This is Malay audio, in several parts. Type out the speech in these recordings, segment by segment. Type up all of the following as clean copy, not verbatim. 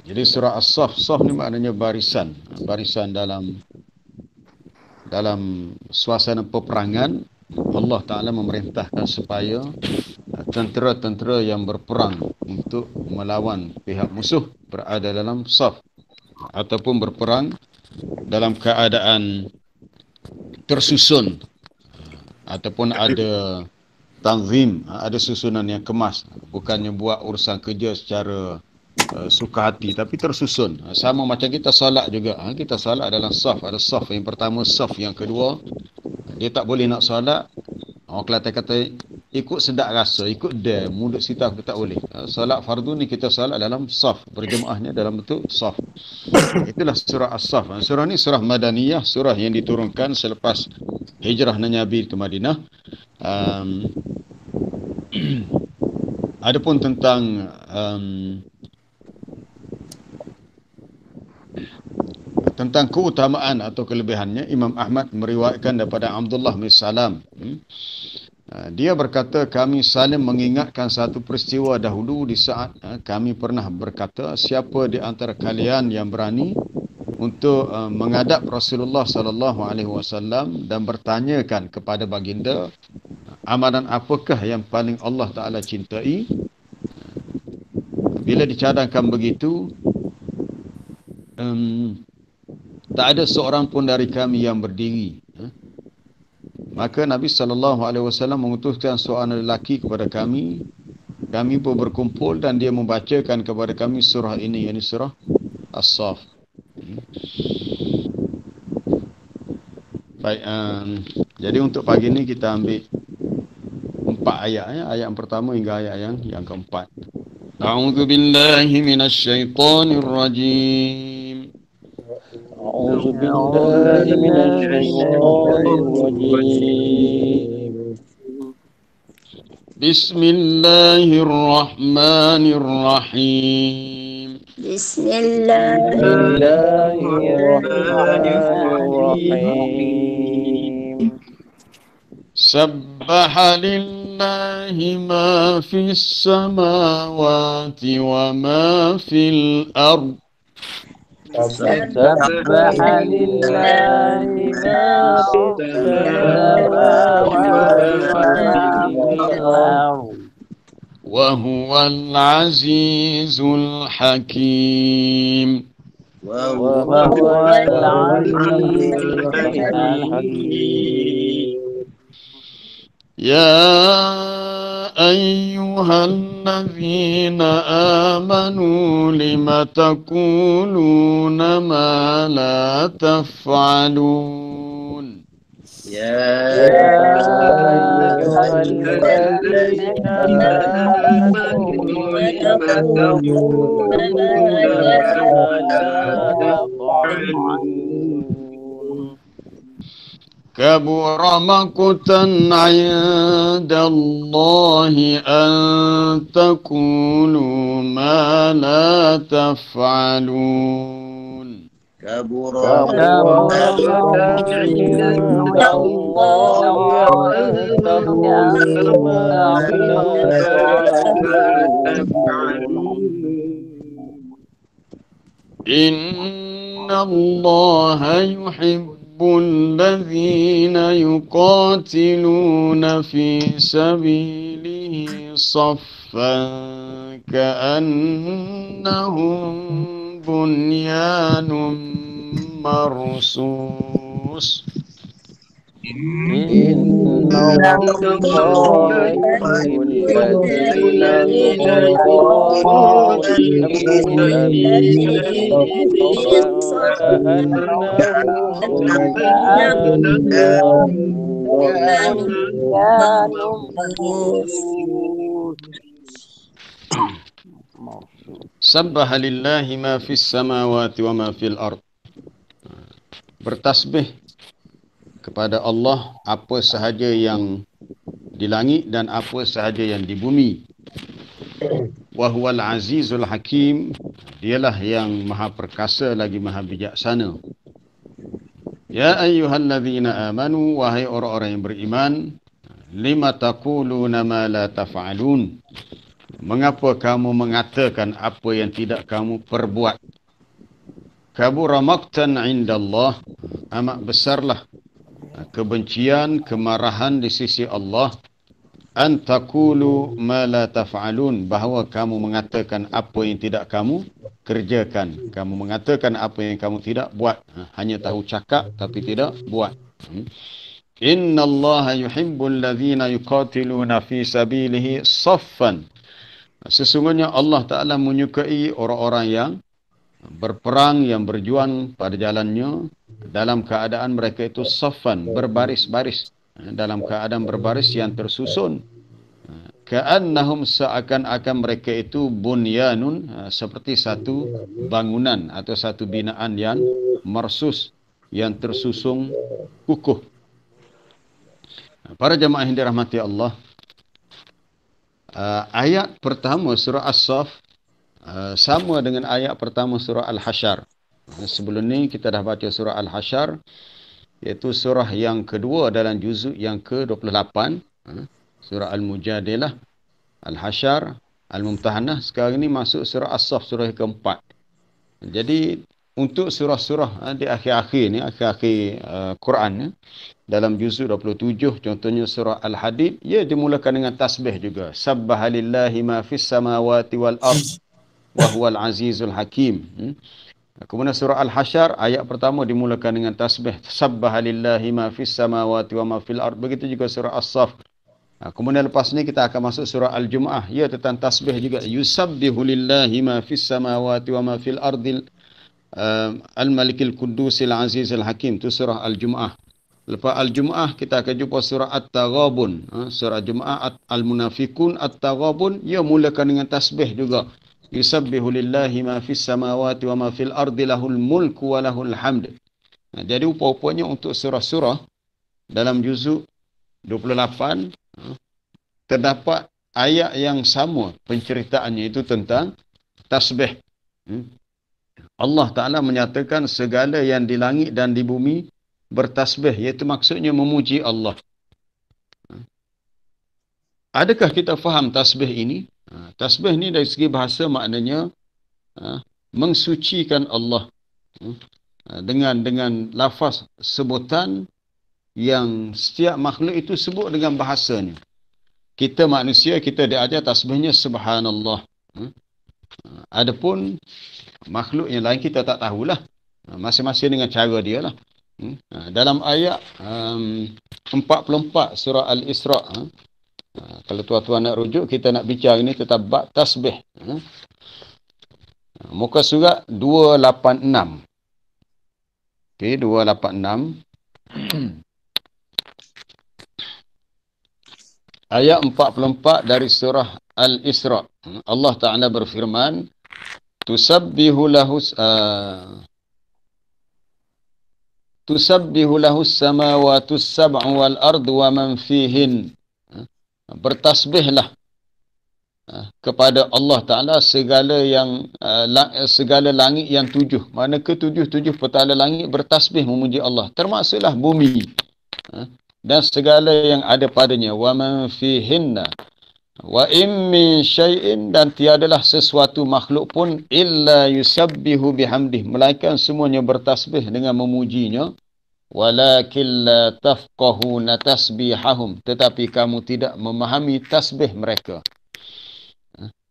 Jadi surah As-Saff, Saff ni maknanya barisan. Barisan dalam suasana peperangan. Allah Ta'ala memerintahkan supaya tentera-tentera yang berperang untuk melawan pihak musuh berada dalam saf ataupun berperang dalam keadaan tersusun ataupun ada tanzim, ada susunan yang kemas, bukannya buat urusan kerja secara suka hati tapi tersusun. Sama macam kita solat juga, kita solat dalam saf, ada saf yang pertama, saf yang kedua. Dia tak boleh nak solat, orang Kelantan kata ikut sedap rasa, ikut dia, mulut sita kita tak boleh. Solat fardu ni kita solat dalam saf, berjemaahnya dalam bentuk saf. Itulah surah As-Saff. Surah ni surah Madaniyah, surah yang diturunkan selepas hijrah Nabi ke Madinah. Adapun tentang keutamaan atau kelebihannya, Imam Ahmad meriwayatkan daripada Abdullah bin Salam. Dia berkata, kami saling mengingatkan satu peristiwa dahulu di saat kami pernah berkata, siapa di antara kalian yang berani untuk menghadap Rasulullah sallallahu alaihi wasallam dan bertanyakan kepada baginda, amalan apakah yang paling Allah Taala cintai? Bila dicadangkan begitu, tak ada seorang pun dari kami yang berdiri. Maka Nabi SAW mengutuskan seorang lelaki kepada kami. Kami pun berkumpul dan dia membacakan kepada kami surah ini, yakni surah As-Saff. Baik, jadi untuk pagi ini kita ambil 4 ayat. Ayat yang pertama hingga ayat yang keempat. A'udzu billahi minasyaitonir rajim. أعوذ بالله من الشيطان الرجيم بسم الله الرحمن الرحيم بسم الله الرحمن الرحيم سبح لله ما في السماوات وما في الأرض سبح لله ما في السماوات وما في الأرض وهو العزيز الحكيم وهو العزيز الحكيم يا أيها الذين آمنوا لم تقولون ما لا تفعلون يا أيها الذين آمنوا لم تقولون ما لا تفعلون كبر مقتا عند الله أن تقولوا ما لا تفعلون كبر مقتا عند الله أن تقولوا ما لا تفعلون إن الله يحب الذين يقاتلون في سبيله صفا كأنهم بنيان مرصوص إن الله يحب الذين يقاتلون في سبيله Sabbaha lillahi ma fis samawati wa ma fil ard. Bertasbih kepada Allah apa sahaja yang di langit dan apa sahaja yang di bumi. Wa huwal azizul hakim, dialah yang maha perkasa lagi maha bijaksana. Ya ayyuhallazina amanu, wahai orang-orang yang beriman, lima taquluna ma la taf'alun. Mengapa kamu mengatakan apa yang tidak kamu perbuat? Kabura maqtan indallah, amat besarlah kebencian, kemarahan di sisi Allah, an taqulu ma la taf'alun, bahawa kamu mengatakan apa yang tidak kamu kerjakan. Kamu mengatakan apa yang kamu tidak buat. Hanya tahu cakap tapi tidak buat. Inna Allah yuhibbul ladhina yuqatiluna fi sabilihi saffan. Sesungguhnya Allah Ta'ala menyukai orang-orang yang berperang, yang berjuang pada jalannya dalam keadaan mereka itu saffan, berbaris-baris, dalam keadaan berbaris yang tersusun. Ka'annahum, seakan-akan mereka itu bunyanun, seperti satu bangunan atau satu binaan yang marsus, yang tersusun kukuh. Para jemaah yang dirahmati Allah, ayat pertama surah As-Saff sama dengan ayat pertama surah Al-Hasyr. Sebelum ni kita dah baca surah Al-Hasyr, iaitu surah yang kedua dalam juzuk yang ke-28. Surah Al-Mujadilah, Al-Hasyr, Al-Mumtahanah. Sekarang ni masuk surah As-Saff, surah yang keempat. Jadi untuk surah-surah di akhir-akhir ni, akhir-akhir Quran, dalam juzuk 27, contohnya surah Al-Hadid, ia dimulakan dengan tasbih juga. Sabbaha lillahi ma fis samawati wal ard wa huwal azizul hakim. Kemudian surah Al-Hasyr, ayat pertama dimulakan dengan tasbih. Sabbaha lillahi ma fis samawati wa ma fil ard. Begitu juga surah As-Saff. Kemudian lepas ni kita akan masuk surah Al-Jumu'ah. Ia tentang tasbih juga. Yusabbihu lillahi ma fis samawati wa ma fil ardil al-malikil qudusil azizil hakim. Itu surah Al-Jumu'ah. Lepas Al-Jumu'ah kita akan jumpa surah At-Taghabun. Surah Jumu'ah Al-Munafikun At-Taghabun, ia mulakan dengan tasbih juga. Yusabbihu lillahi ma fis samawati wa ma fil ardi lahul mulku wa lahul hamd. Jadi rupa-rupanya untuk surah-surah dalam juzuk 28 terdapat ayat yang sama penceritaannya, itu tentang tasbih. Allah Ta'ala menyatakan segala yang di langit dan di bumi bertasbih, iaitu maksudnya memuji Allah. Adakah kita faham tasbih ini? Tasbih ni dari segi bahasa maknanya mensucikan Allah dengan lafaz sebutan yang setiap makhluk itu sebut dengan bahasanya. Kita manusia, kita diajar tasbihnya subhanallah. Adapun makhluk yang lain kita tak tahulah. Masing-masing dengan cara dia lah. Dalam ayat 44 surah Al-Isra', kalau tuan-tuan nak rujuk, kita nak bincang ini tentang bab tasbih. Muka surat 286. Okey, 286. Ayat 44 dari surah Al-Isra'. Allah Ta'ala berfirman, Tusabbihu lahus samawatus sab'u wal ardu wa man fihin. Bertasbihlah kepada Allah Ta'ala segala langit yang 7. Mana ke-7 petala langit bertasbih memuji Allah. Termasuklah bumi dan segala yang ada padanya. Wa man fihinna wa in min syai'in, dan tiadalah sesuatu makhluk pun illa yusabbihu bihamdih, melainkan semuanya bertasbih dengan memujinya. Walakin la tafqahuna tasbihahum, tetapi kamu tidak memahami tasbih mereka.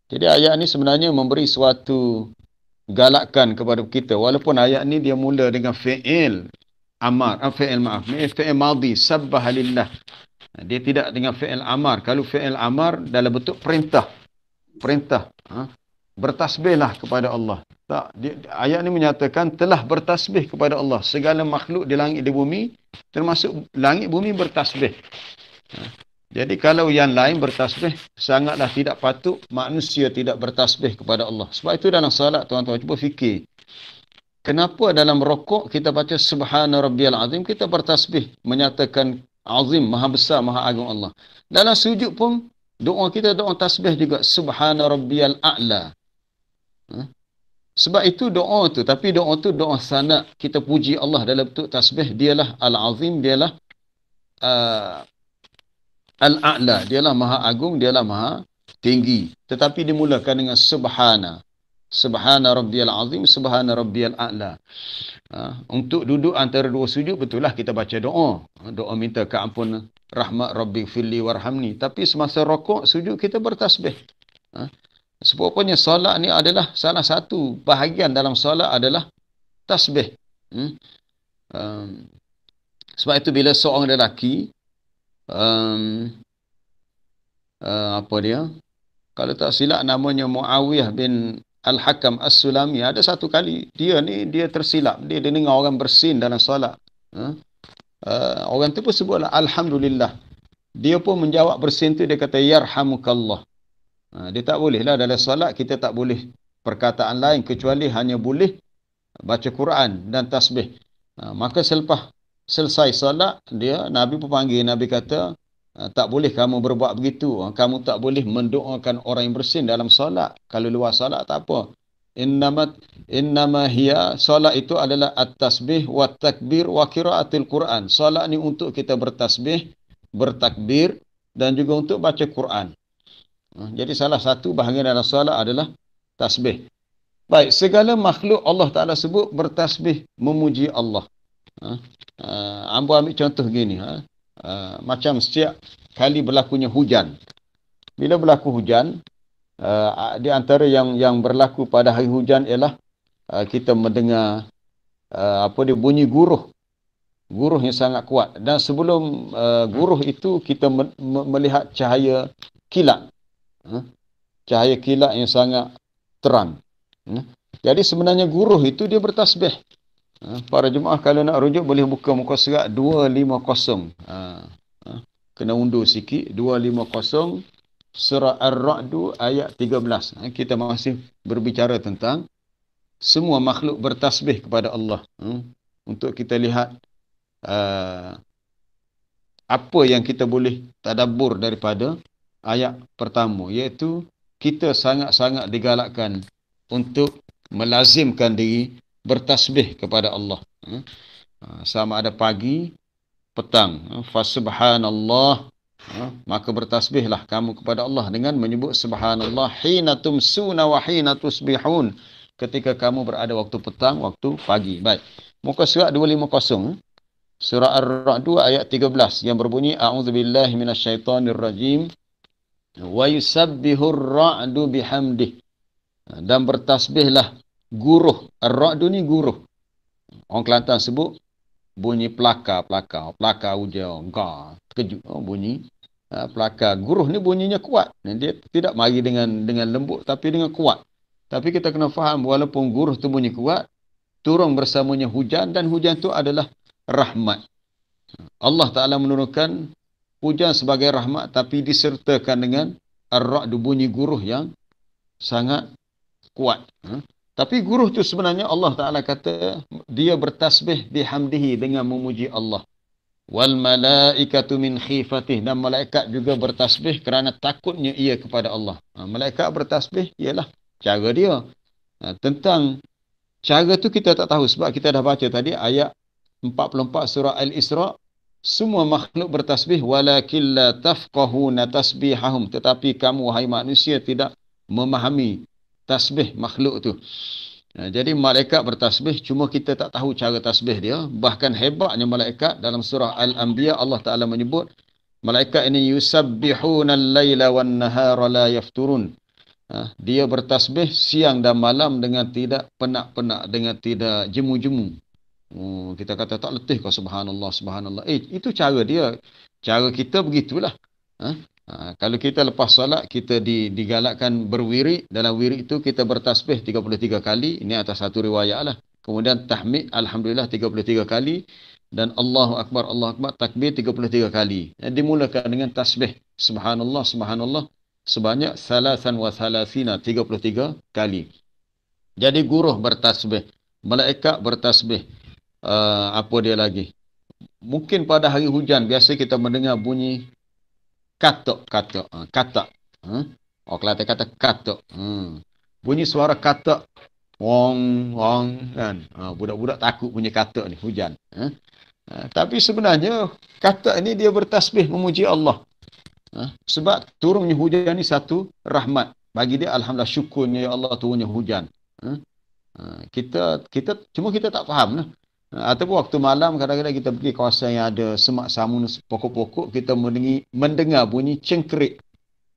Jadi ayat ni sebenarnya memberi suatu galakkan kepada kita, walaupun ayat ni dia mula dengan fi'il amar, fi'il madhi, sabbaha lillah. Dia tidak dengan fi'il amar. Kalau fi'il amar dalam bentuk perintah. Bertasbihlah kepada Allah. Tak, ayat ni menyatakan telah bertasbih kepada Allah. Segala makhluk di langit di bumi, termasuk langit bumi bertasbih. Jadi kalau yang lain bertasbih, sangatlah tidak patut manusia tidak bertasbih kepada Allah. Sebab itu dalam salat, tuan-tuan cuba fikir. Kenapa dalam rokok kita baca Subhana Rabbiyal Azim, kita bertasbih, menyatakan azim, maha besar, maha agung Allah. Dalam sujud pun, doa kita doa tasbih juga, Subhana Rabbiyal A'la. Sebab itu doa tu, tapi doa tu doa sana, kita puji Allah dalam bentuk tasbih. Dialah Al-Azim, dialah Al-A'la, dialah maha agung, dialah maha tinggi. Tetapi dimulakan dengan subhana. Subhana rabbiyal azim, subhana rabbiyal a'la. Untuk duduk antara dua sujud, betul lah kita baca doa. Doa minta keampunan rahmat rabbi firli warhamni. Tapi semasa rokok, sujud kita bertasbih. Sepokoknya solat ni adalah salah satu bahagian dalam solat adalah tasbih. Sebab itu bila seorang lelaki, apa dia? Kalau tak silap namanya Muawiyah bin Al-Hakam As-Sulami. Ada satu kali dia tersilap. Dia dengar orang bersin dalam solat. Orang tu pun sebutlah Alhamdulillah. Dia pun menjawab bersin tu, dia kata Yarhamukallah. Dia tak boleh lah dalam solat, kita tak boleh perkataan lain kecuali hanya boleh baca Quran dan tasbih. Maka selepas selesai solat, Nabi pun panggil, Nabi kata, tak boleh kamu berbuat begitu. Kamu tak boleh mendoakan orang yang bersin dalam solat. Kalau luar solat tak apa. Innama hiya, solat itu adalah at-tasbih wa takbir wa qiraatul Quran. Solat ni untuk kita bertasbih, bertakbir dan juga untuk baca Quran. Jadi salah satu bahagian dalam solat adalah tasbih. Baik, segala makhluk Allah Ta'ala sebut bertasbih memuji Allah. Ambo ambil contoh gini. Macam setiap kali berlakunya hujan. Bila berlaku hujan, di antara yang berlaku pada hari hujan ialah kita mendengar bunyi guruh. Guruh yang sangat kuat. Dan sebelum guruh itu kita melihat cahaya kilat. Cahaya kilat yang sangat terang. Jadi sebenarnya guruh itu dia bertasbih. Para jemaah kalau nak rujuk boleh buka muka surat 250. Kena undur sikit. 250 surah Ar-Ra'du ayat 13. Kita masih berbicara tentang semua makhluk bertasbih kepada Allah. Untuk kita lihat apa yang kita boleh tadabbur daripada ayat pertama, iaitu kita sangat-sangat digalakkan untuk melazimkan diri bertasbih kepada Allah. Sama ada pagi, petang. Fasubhanallah. Maka bertasbihlah kamu kepada Allah dengan menyebut subhanallah hina tumsuna wa hina tusbihun. Ketika kamu berada waktu petang, waktu pagi. Baik. Muka surat 250. Surah Ar-Ra'd ayat 13 yang berbunyi a'udzubillahi minasyaitonirrajim. Wa yusabbihur ra'du bihamdih. Dan bertasbihlah guruh. Ar-Ra'du ni guruh. Orang Kelantan sebut bunyi pelakar hujan. Terkejut bunyi pelakar. Guruh ni bunyinya kuat. Dia tidak mari dengan lembut tapi dengan kuat. Tapi kita kena faham walaupun guruh tu bunyi kuat, turun bersamanya hujan dan hujan tu adalah rahmat. Allah Ta'ala menurunkan hujan sebagai rahmat tapi disertakan dengan ar-ra'du bunyi guruh yang sangat kuat. Tapi guruh tu sebenarnya Allah Ta'ala kata dia bertasbih bihamdihi dengan memuji Allah. Wal malaikatu min khifatih, dan malaikat juga bertasbih kerana takutnya ia kepada Allah. Malaikat bertasbih ialah cara dia. Tentang cara tu kita tak tahu sebab kita dah baca tadi ayat 44 surah Al-Isra. Semua makhluk bertasbih walakin la tafqahuna tasbihahum, tetapi kamu wahai manusia tidak memahami tasbih makhluk tu. Jadi malaikat bertasbih, cuma kita tak tahu cara tasbih dia. Bahkan hebatnya malaikat dalam surah Al-Anbiya Allah Ta'ala menyebut malaikat ini yusabbihuna al-laila wan-nahara la yafturun. Dia bertasbih siang dan malam dengan tidak penat-penat, dengan tidak jemu-jemu. Kita kata tak letih kau subhanallah subhanallah. Itu cara dia. Cara kita begitulah. Kalau kita lepas solat kita digalakkan berwirid. Dalam wirid itu kita bertasbih 33 kali. Ini atas satu riwayat lah. Kemudian tahmid alhamdulillah 33 kali dan Allahu akbar takbir 33 kali. Dimulakan dengan tasbih subhanallah subhanallah sebanyak 33 kali. Jadi guruh bertasbih, malaikat bertasbih. Apa dia lagi? Mungkin pada hari hujan biasa kita mendengar bunyi katak. Orang Kelantan kata katak. Bunyi suara katak. Wong kan. Budak-budak takut punya katak ni hujan. Tapi sebenarnya katak ni dia bertasbih memuji Allah. Sebab turunnya hujan ni satu rahmat. Bagi dia alhamdulillah syukurnya ya Allah turunnya hujan. Cuma kita tak faham lah. Ataupun waktu malam kadang-kadang kita pergi kawasan yang ada semak samun pokok-pokok, kita mendengar bunyi cengkerik.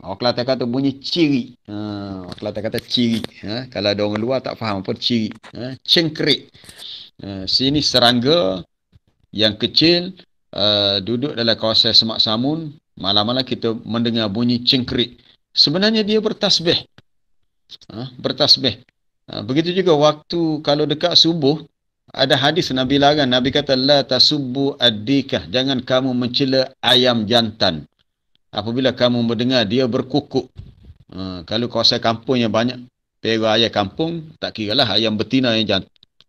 Orang Kelantan kata bunyi ciri. Orang Kelantan kata ciri. Kalau ada orang luar tak faham apa ciri. Cengkerik. Sini serangga yang kecil duduk dalam kawasan semak samun. Malam-malam kita mendengar bunyi cengkerik. Sebenarnya dia bertasbih. Bertasbih. Begitu juga waktu kalau dekat subuh, ada hadis Nabi larang. Nabi kata, la tasubbu ad-dikah. Jangan kamu mencela ayam jantan. Apabila kamu mendengar dia berkukuk. Kalau kawasan kampung yang banyak pera ayam kampung, tak kira lah ayam betina,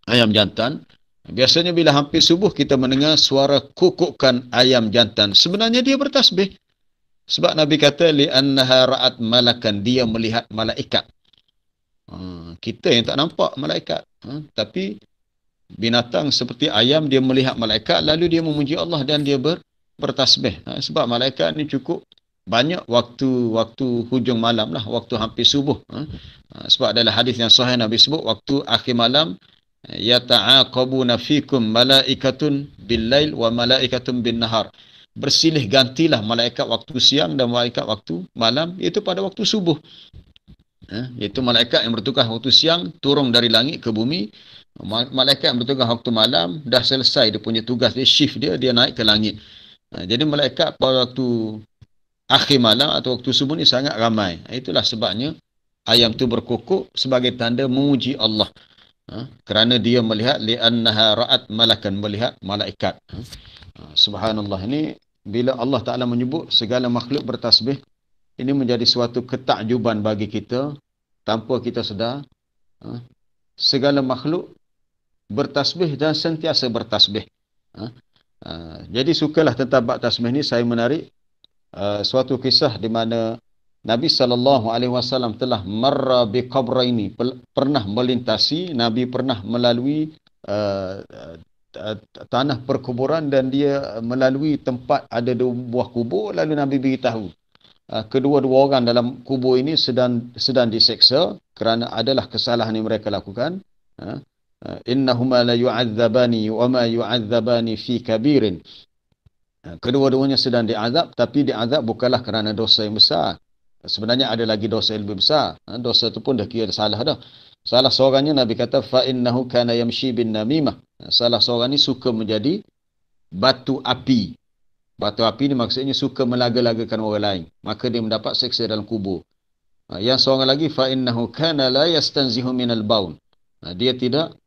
ayam jantan. Biasanya bila hampir subuh kita mendengar suara kukukan ayam jantan. Sebenarnya dia bertasbih. Sebab Nabi kata, li'annaha ra'at malakan. Dia melihat malaikat. Kita yang tak nampak malaikat. Tapi binatang seperti ayam, dia melihat malaikat, lalu dia memuji Allah dan dia bertasbih. Sebab malaikat ni cukup banyak waktu hujung malam lah, waktu hampir subuh. Sebab adalah hadis yang sahih Nabi sebut, waktu akhir malam, yata'aqabuna fikum malaikatun bil-lail wa malaikatun bin-nahar. Bersilih gantilah malaikat waktu siang dan malaikat waktu malam, iaitu pada waktu subuh. Iaitu malaikat yang bertugas waktu siang turun dari langit ke bumi. Malaikat yang bertugas waktu malam dah selesai dia punya tugas dia, shift dia naik ke langit. Jadi malaikat pada waktu akhir malam atau waktu subuh ni sangat ramai. Itulah sebabnya ayam tu berkukuk sebagai tanda memuji Allah. Kerana dia melihat li'annaha ra'at malakan, melihat malaikat. Subhanallah. Ini bila Allah Ta'ala menyebut segala makhluk bertasbih, ini menjadi suatu ketakjuban bagi kita tanpa kita sedar. Segala makhluk bertasbih dan sentiasa bertasbih. Jadi sukalah tentang bab tasbih ni, saya menarik suatu kisah di mana Nabi SAW telah marra biqabraini, pernah melintasi, Nabi pernah melalui tanah perkuburan dan dia melalui tempat ada 2 buah kubur, lalu Nabi beritahu kedua-dua orang dalam kubur ini sedang diseksa kerana adalah kesalahan yang mereka lakukan. Innahuma la yu'adzabani wa ma yu'adzabani fi kabirin. Kedua-duanya sedang diazab, tapi diazab bukanlah kerana dosa yang besar. Sebenarnya ada lagi dosa yang lebih besar. Dosa itu pun dah kira salah dah. Salah seorangnya Nabi kata fa innahu kana yamshi bin namimah. Salah seorang ni suka menjadi batu api. Batu api ni maksudnya suka melaga-lagakan orang lain. Maka dia mendapat seksa dalam kubur. Yang seorang lagi, فَإِنَّهُ كَانَ لَا يَسْتَنْزِهُ مِنَ الْبَوْلِ. Dia tidak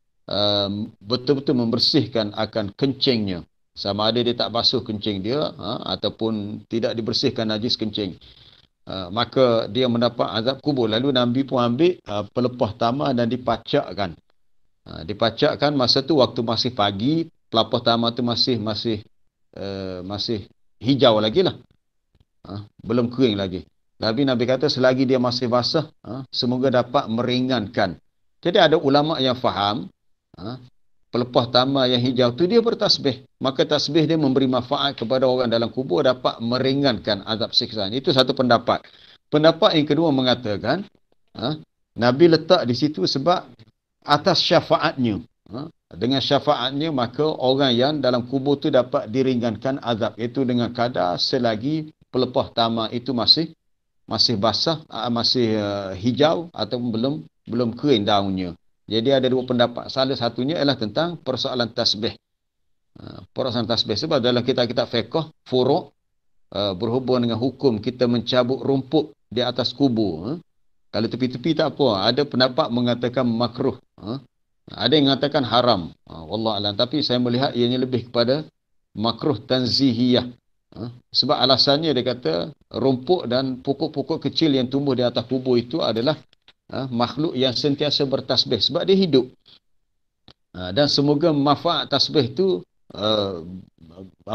betul-betul membersihkan akan kencingnya. Sama ada dia tak basuh kencing dia, ataupun tidak dibersihkan najis kencing. Maka dia mendapat azab kubur. Lalu Nabi pun ambil pelepah tamar dan dipacakkan. Dipacakkan masa tu waktu masih pagi, pelepah tamar tu masih hijau lagi lah. Belum kering lagi. Tapi Nabi kata selagi dia masih basah, semoga dapat meringankan. Jadi ada ulama yang faham, pelepah tamar yang hijau tu dia bertasbih. Maka tasbih dia memberi manfaat kepada orang dalam kubur, dapat meringankan azab siksaan. Itu satu pendapat. Pendapat yang kedua mengatakan, Nabi letak di situ sebab atas syafaatnya. Dengan syafaatnya maka orang yang dalam kubur tu dapat diringankan azab. Itu dengan kadar selagi pelepah tamar itu masih basah, masih hijau ataupun belum kering daunnya. Jadi ada 2 pendapat. Salah satunya ialah tentang persoalan tasbih. Persoalan tasbih sebab dalam kitab-kitab fiqh furu' berhubung dengan hukum kita mencabut rumput di atas kubur. Kalau tepi-tepi tak apa. Ada pendapat mengatakan makruh. Ada yang mengatakan haram. Wallahualam. Tapi saya melihat ianya lebih kepada makruh tanzihiyah. Sebab alasannya dia kata rumput dan pokok-pokok kecil yang tumbuh di atas kubur itu adalah makhluk yang sentiasa bertasbih. Sebab dia hidup. Dan semoga manfaat tasbih itu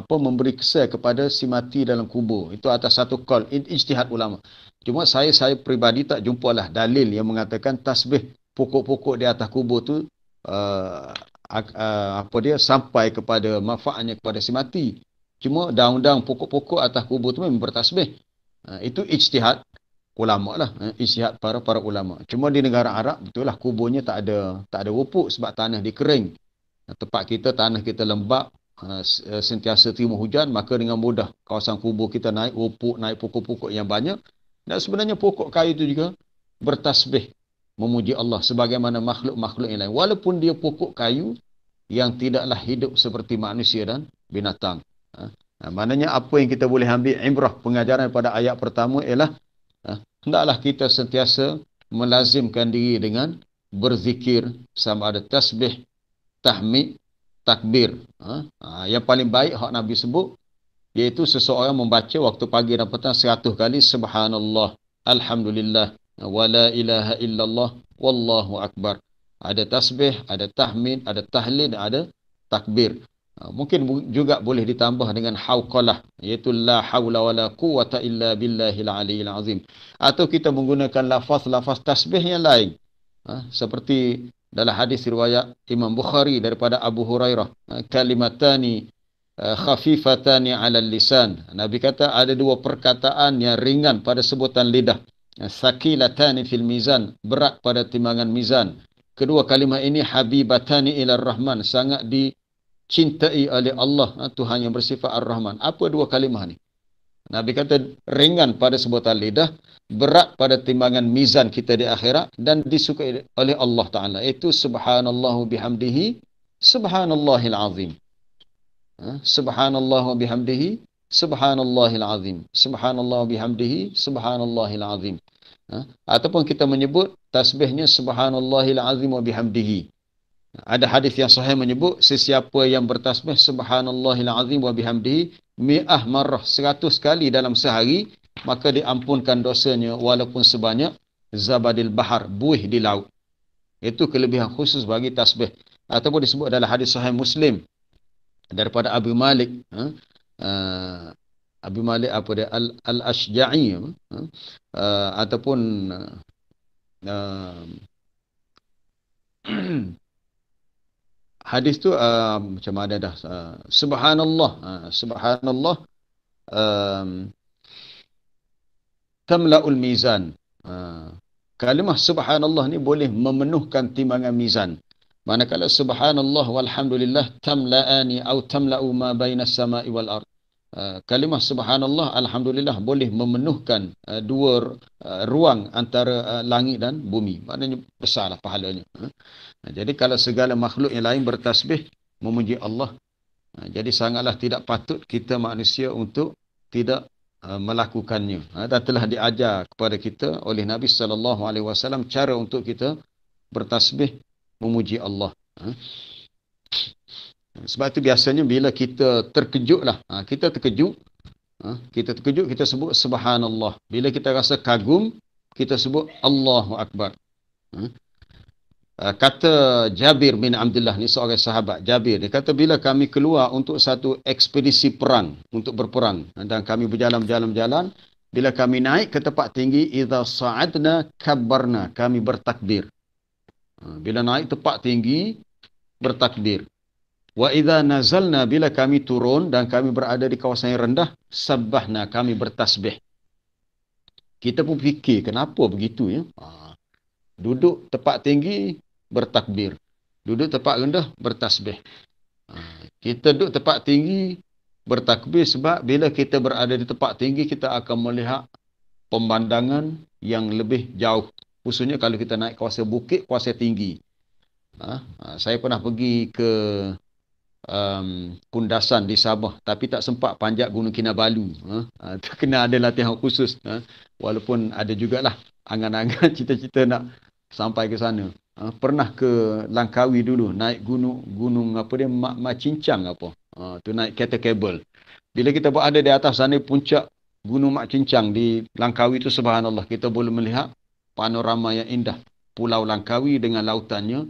memberi kesan kepada si mati dalam kubur. Itu atas satu qaul ijtihad ulama. Cuma saya peribadi tak jumpalah dalil yang mengatakan tasbih pokok-pokok di atas kubur tu sampai kepada manfaatnya kepada si mati. Cuma daun-daun pokok-pokok atas kubur tu memang bertasbih. Itu ijtihad ulama lah, ijtihad para ulama. Cuma di negara Arab betul lah kuburnya tak ada pupuk sebab tanah dia kering. Tempat kita tanah kita lembap, sentiasa terima hujan, maka dengan mudah kawasan kubur kita naik pupuk, naik pokok-pokok yang banyak. Dan sebenarnya pokok kayu itu juga bertasbih memuji Allah sebagaimana makhluk-makhluk yang lain. Walaupun dia pokok kayu yang tidaklah hidup seperti manusia dan binatang. Maknanya apa yang kita boleh ambil ibrah pengajaran pada ayat pertama ialah hendaklah kita sentiasa melazimkan diri dengan berzikir, sama ada tasbih, tahmid, takbir. Yang paling baik hak Nabi sebut iaitu seseorang membaca waktu pagi dan petang 100 kali subhanallah, alhamdulillah, wala ilaha illallah, wallahu akbar. Ada tasbih, ada tahmid, ada tahlil, ada takbir. Mungkin juga boleh ditambah dengan hauqalah, iaitu la haula wala quwata illa billahil aliyil azim. Atau kita menggunakan lafaz-lafaz tasbih yang lain. Seperti dalam hadis riwayat Imam Bukhari daripada Abu Hurairah, kalimatani khafifatani ala lisan. Nabi kata ada dua perkataan yang ringan pada sebutan lidah. Sakilatani fil mizan, berat pada timbangan mizan. Kedua kalimah ini habibatani ila rahman, sangat dicintai oleh Allah, Tuhan yang bersifat ar-Rahman. Apa dua kalimah ni? Nabi kata ringan pada sebutan lidah, berat pada timbangan mizan kita di akhirat, dan disukai oleh Allah Ta'ala. Itu subhanallahu bihamdihi, subhanallahil azim. Subhanallah wa bihamdihi, subhanallahil azim. Subhanallah wa bihamdihi, subhanallahil azim. Ataupun kita menyebut tasbihnya subhanallahil azim wa bihamdihi. Ada hadis yang sahih menyebut sesiapa yang bertasbih subhanallahil azim wa bihamdihi mi'ah marrah, 100 kali dalam sehari, maka diampunkan dosanya walaupun sebanyak zabadil bahar, buih di laut. Itu kelebihan khusus bagi tasbih. Ataupun disebut dalam hadis sahih Muslim daripada Abu Malik, Abu Malik apa dia, Al-Ashja'i, ataupun hadis tu macam mana dah, subhanallah, subhanallah tamla'ul mizan. Kalimah subhanallah ni boleh memenuhkan timbangan mizan. Manakala subhanallah walhamdulillah tamla'ani atau tamla'u ma bainas sama'i wal ard. Kalimah subhanallah alhamdulillah boleh memenuhkan dua ruang antara langit dan bumi. Maknanya besarlah pahalanya. Jadi kalau segala makhluk yang lain bertasbih memuji Allah, jadi sangatlah tidak patut kita manusia untuk tidak melakukannya. Dan telah diajar kepada kita oleh Nabi SAW cara untuk kita bertasbih memuji Allah. Sebab itu biasanya bila kita terkejut lah, kita terkejut, kita sebut subhanallah. Bila kita rasa kagum, kita sebut Allahu Akbar. Kata Jabir bin Abdullah, ni seorang sahabat Jabir, dia kata bila kami keluar untuk satu ekspedisi perang, untuk berperang, dan kami berjalan, bila kami naik ke tempat tinggi, idza sa'adna kabbarna, kami bertakbir. Bila naik tempat tinggi, bertakbir. Wa idza nazalna, bila kami turun dan kami berada di kawasan yang rendah, sabbahna, kami bertasbih. Kita pun fikir kenapa begitu ya? Duduk tempat tinggi bertakbir, duduk tempat rendah bertasbih. Kita duduk tempat tinggi bertakbir sebab bila kita berada di tempat tinggi, kita akan melihat pemandangan yang lebih jauh. Khususnya kalau kita naik kawasan bukit, kawasan tinggi. Saya pernah pergi ke Kundasan di Sabah, tapi tak sempat panjat Gunung Kinabalu. Kena ada latihan khusus. Walaupun ada jugalah angan-angan cita-cita nak sampai ke sana. Pernah ke Langkawi dulu, naik gunung apa dia, Mak Cincang apa. Tu naik kereta kabel. Bila kita berada di atas sana, puncak Gunung Mak Cincang di Langkawi tu, subhanallah, kita boleh melihat panorama yang indah. Pulau Langkawi dengan lautannya.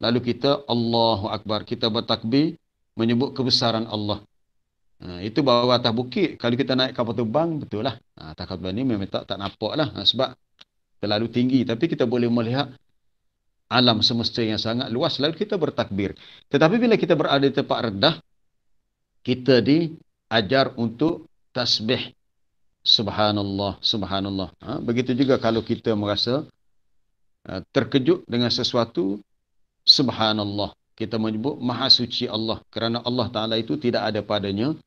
Lalu kita Allahu Akbar, kita bertakbir menyebut kebesaran Allah. Itu bawa atas bukit. Kalau kita naik kapal terbang, betul lah. Atas kapal ni memang tak nampak lah. Sebab terlalu tinggi. Tapi kita boleh melihat alam semesta yang sangat luas. Lalu kita bertakbir. Tetapi bila kita berada di tempat rendah, kita diajar untuk tasbih. subhanallah, subhanallah. Begitu juga kalau kita merasa terkejut dengan sesuatu, subhanallah. Kita menyebut maha suci Allah. Kerana Allah Ta'ala itu tidak ada padanya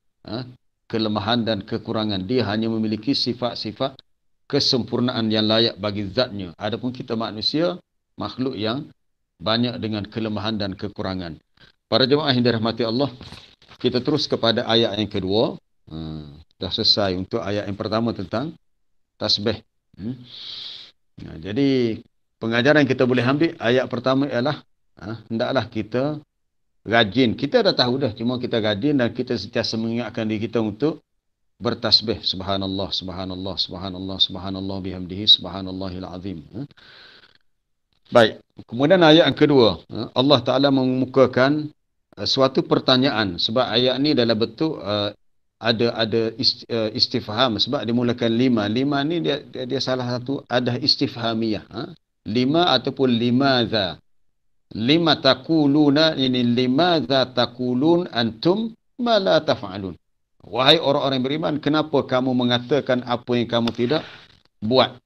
kelemahan dan kekurangan. Dia hanya memiliki sifat-sifat kesempurnaan yang layak bagi zatnya. Adapun kita manusia, makhluk yang banyak dengan kelemahan dan kekurangan. Para jemaah yang dirahmati Allah, kita terus kepada ayat yang kedua. Dah selesai untuk ayat yang pertama tentang tasbih. Jadi pengajaran yang kita boleh ambil ayat pertama ialah hendaklah kita rajin. Kita dah tahu dah, cuma kita rajin dan kita sentiasa mengingatkan diri kita untuk bertasbih. Subhanallah, subhanallah, subhanallah, subhanallah bihamdihi, subhanallahil azim. Baik. Kemudian ayat yang kedua, Allah Ta'ala mengemukakan suatu pertanyaan. Sebab ayat ni dalam bentuk ada istifham. Sebab dimulakan lima. Lima ni dia salah satu ada istifhamiyah. Lima ataupun limadha. Lima taquluna, ini limadha taqulun antum ma la taf'alun. Wahai orang-orang beriman, kenapa kamu mengatakan apa yang kamu tidak buat?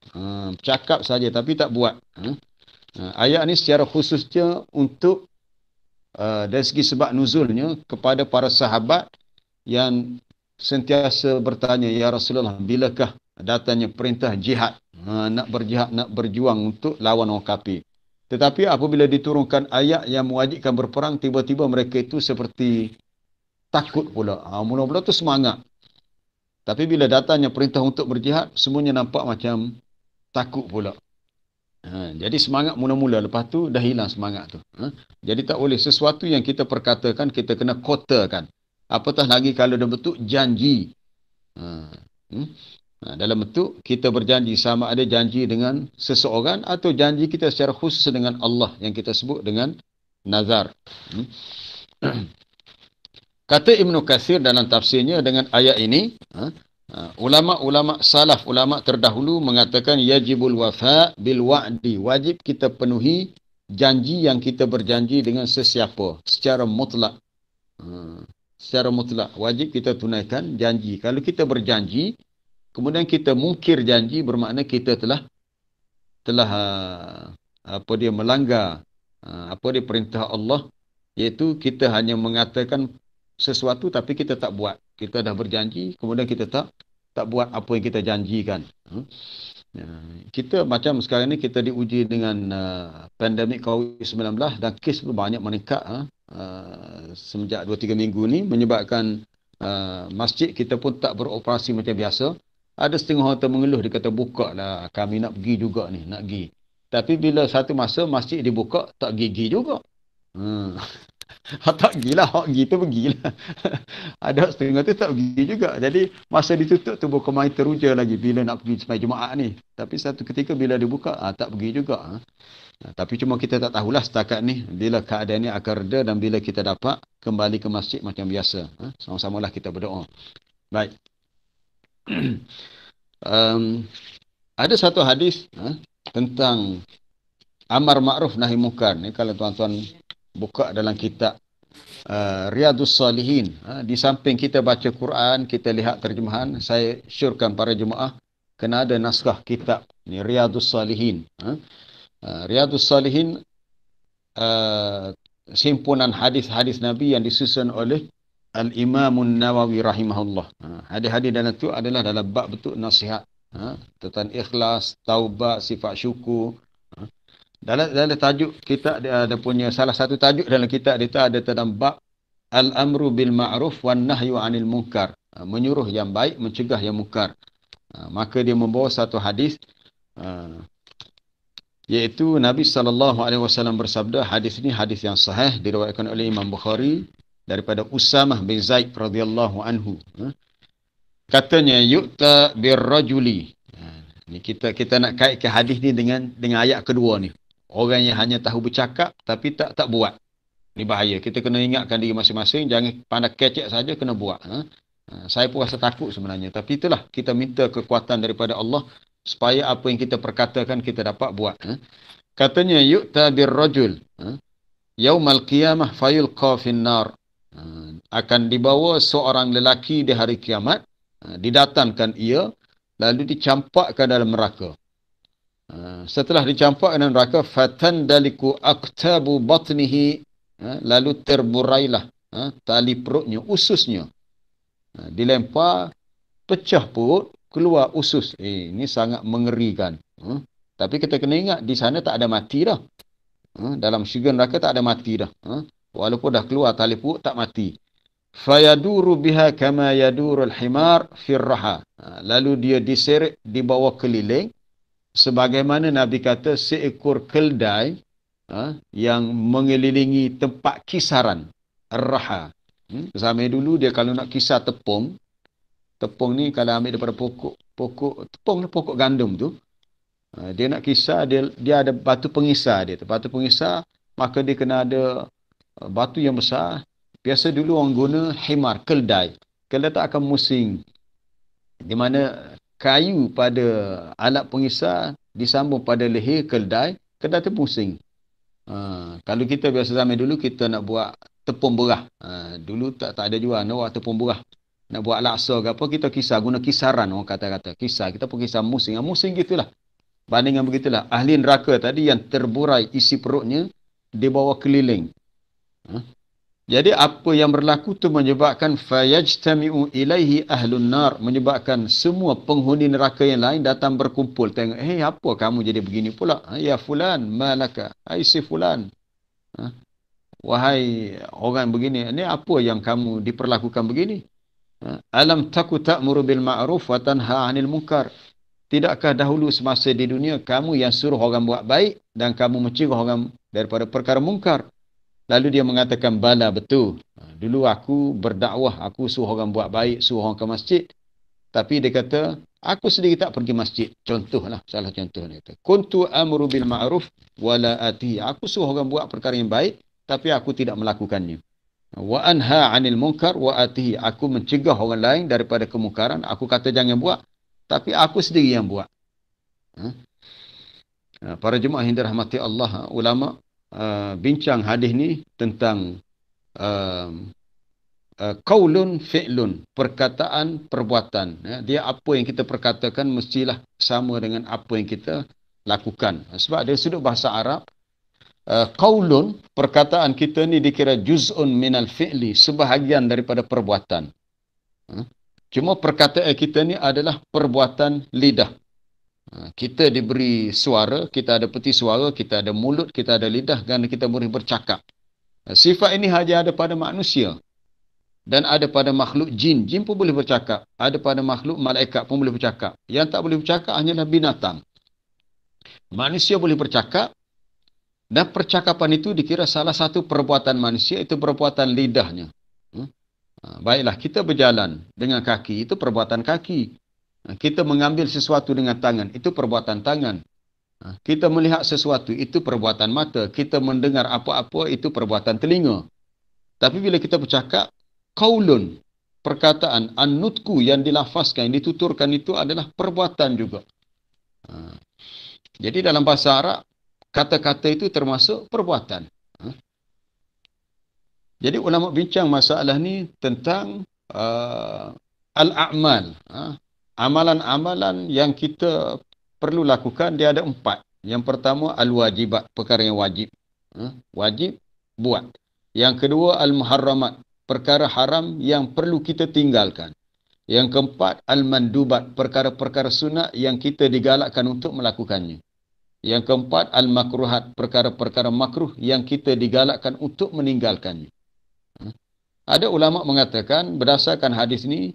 Cakap saja tapi tak buat. Ayat ni secara khususnya untuk dari segi sebab nuzulnya kepada para sahabat yang sentiasa bertanya, ya Rasulullah, bilakah datangnya perintah jihad? Nak berjihad, nak berjuang untuk lawan orang kafir. Tetapi apabila diturunkan ayat yang mewajibkan berperang, tiba-tiba mereka itu seperti takut pula. Mula-mula tu semangat. Tapi bila datangnya perintah untuk berjihad, semuanya nampak macam takut pula. Jadi semangat mula-mula, lepas tu dah hilang semangat tu. Jadi tak boleh sesuatu yang kita perkatakan, kita kena kotakan. Apatah lagi kalau dalam bentuk janji. Dalam bentuk kita berjanji, sama ada janji dengan seseorang atau janji kita secara khusus dengan Allah yang kita sebut dengan nazar. Kata Ibn Katsir dalam tafsirnya dengan ayat ini, ulama-ulama salaf, ulama terdahulu mengatakan yajibul wafa bil wa'di, wajib kita penuhi janji yang kita berjanji dengan sesiapa secara mutlak. Secara mutlak wajib kita tunaikan janji. Kalau kita berjanji kemudian kita mungkir janji, bermakna kita telah melanggar perintah Allah, iaitu kita hanya mengatakan sesuatu tapi kita tak buat. Kita dah berjanji kemudian kita tak buat apa yang kita janjikan. Kita macam sekarang ni kita diuji dengan pandemik COVID-19 dan kes banyak meningkat semenjak 2-3 minggu ni, menyebabkan masjid kita pun tak beroperasi macam biasa. Ada setengah orang mengeluh, dia kata buka lah, kami nak pergi juga ni, nak pergi. Tapi bila satu masa masjid dibuka, tak pergi juga. Tak pergilah, hak pergi tu pergilah. Ada setengah tu tak pergi juga. Jadi masa ditutup tu bukan main teruja lagi bila nak pergi sembahyang Jumaat ni. Tapi satu ketika bila dibuka, tak pergi juga. Tapi cuma kita tak tahulah setakat ni bila keadaan ni akan reda dan bila kita dapat kembali ke masjid macam biasa. Sama-samalah kita berdoa. Baik. Ada satu hadis tentang amar ma'ruf nahi munkar. Ni kalau tuan-tuan buka dalam kitab Riyadhus Salihin, di samping kita baca Quran, kita lihat terjemahan, saya syorkan para jemaah kena ada naskah kitab ni Riyadhus Salihin. Riyadhus Salihin simpunan hadis-hadis Nabi yang disusun oleh Al-Imamun Nawawi rahimahullah. Hadis-hadis dalam tu adalah dalam bab bentuk nasihat tentang ikhlas, taubat, sifat syukur. Dalam tajuk kita ada punya salah satu tajuk dalam kitab dia ada tentang bab al-amru bil ma'ruf wan nahyu 'anil munkar. Menyuruh yang baik, mencegah yang munkar. Maka dia membawa satu hadis iaitu Nabi SAW bersabda, hadis ini hadis yang sahih diriwayatkan oleh Imam Bukhari daripada Usamah bin Zaid radhiyallahu anhu. Katanya yu'ta birrajuli. Ni kita nak kaitkan hadis ni dengan ayat kedua ni. Orang yang hanya tahu bercakap tapi tak buat. Ni bahaya. Kita kena ingatkan diri masing-masing, jangan pandai kecek saja, kena buat. Saya pun rasa takut sebenarnya, tapi itulah kita minta kekuatan daripada Allah supaya apa yang kita perkatakan kita dapat buat. Katanya yu'ta birrajul yaumal qiyamah fayulqa finnar. Akan dibawa seorang lelaki di hari kiamat, didatangkan ia lalu dicampakkan dalam neraka. Setelah dicampakkan dalam neraka, fatandaliku aktabu batnihi, lalu terburailah tali perutnya, ususnya. Dilempar, pecah perut, keluar usus. Ini sangat mengerikan. Tapi kita kena ingat, di sana tak ada mati dah. Dalam syurga neraka tak ada mati dah. Walaupun dah keluar tali perut, tak mati. Fayaduru biha kama yadurul himar firraha. Lalu dia diseret, dibawa keliling. Sebagaimana Nabi kata, seekor keldai yang mengelilingi tempat kisaran. Ar-raha. Zaman dulu dia kalau nak kisar tepung ni kalau ambil daripada pokok gandum tu, dia nak kisar, dia ada batu pengisar dia. Batu pengisar, maka dia kena ada batu yang besar. Biasa dulu orang guna himar, keldai. Keldai tak akan musing. Di mana kayu pada alat pengisar disambung pada leher keldai, keldai tu pusing. Kalau kita biasa zaman dulu, kita nak buat tepung berah. Dulu tak ada jual, nak buat tepung berah. Nak buat laksa ke apa, kita kisar, guna kisaran orang kata-kata. Kisar, kita pun kisar musing. Musing gitulah. Bandingan begitulah. Ahli neraka tadi yang terburai isi perutnya, dibawa keliling. Jadi apa yang berlaku tu menyebabkan fayajtami'u ilaihi ahlun nar, menyebabkan semua penghuni neraka yang lain datang berkumpul tengok, apa kamu jadi begini pula? Ya fulan, malaka? Si fulan. Wahai orang begini, ini apa yang kamu diperlakukan begini? Alam taku ta'muru bil ma'ruf wa tanha 'anil munkar. Tidakkah dahulu semasa di dunia kamu yang suruh orang buat baik dan kamu mencegah orang daripada perkara mungkar? Lalu dia mengatakan, bala, betul. Dulu aku berdakwah, aku suruh orang buat baik, suruh orang ke masjid. Tapi dia kata, aku sendiri tak pergi masjid. Contohlah, salah contoh. Dia kata, kuntu amru bil ma'ruf wala ati. Aku suruh orang buat perkara yang baik, tapi aku tidak melakukannya. Wa anha 'anil munkar wa ati. Aku mencegah orang lain daripada kemungkaran. Aku kata jangan buat, tapi aku sendiri yang buat. Para jemaah yang dirahmati Allah, ulama bincang hadis ni tentang qaulun fi'lun, perkataan perbuatan. Dia apa yang kita perkatakan mestilah sama dengan apa yang kita lakukan. Sebab dari sudut bahasa Arab, qaulun, perkataan kita ni dikira juz'un minal fi'li, sebahagian daripada perbuatan. Cuma perkataan kita ni adalah perbuatan lidah. Kita diberi suara, kita ada peti suara, kita ada mulut, kita ada lidah, dan kita boleh bercakap. Sifat ini hanya ada pada manusia. Dan ada pada makhluk jin. Jin pun boleh bercakap. Ada pada makhluk malaikat pun boleh bercakap. Yang tak boleh bercakap hanyalah binatang. Manusia boleh bercakap. Dan percakapan itu dikira salah satu perbuatan manusia, itu perbuatan lidahnya. Baiklah, kita berjalan dengan kaki, itu perbuatan kaki. Kita mengambil sesuatu dengan tangan, itu perbuatan tangan. Kita melihat sesuatu, itu perbuatan mata. Kita mendengar apa-apa, itu perbuatan telinga. Tapi bila kita bercakap, qaulun, perkataan, an-nutku yang dilafazkan, yang dituturkan itu adalah perbuatan juga. Jadi dalam bahasa Arab, kata-kata itu termasuk perbuatan. Jadi ulama bincang masalah ni tentang al-a'mal. Amalan-amalan yang kita perlu lakukan, dia ada 4. Yang pertama, al-wajibat, perkara yang wajib. Wajib buat. Yang kedua, al-muharramat, perkara haram yang perlu kita tinggalkan. Yang keempat, al-mandubat, perkara-perkara sunat yang kita digalakkan untuk melakukannya. Yang keempat, al-makruhat, perkara-perkara makruh yang kita digalakkan untuk meninggalkannya. Ada ulama mengatakan, berdasarkan hadis ini,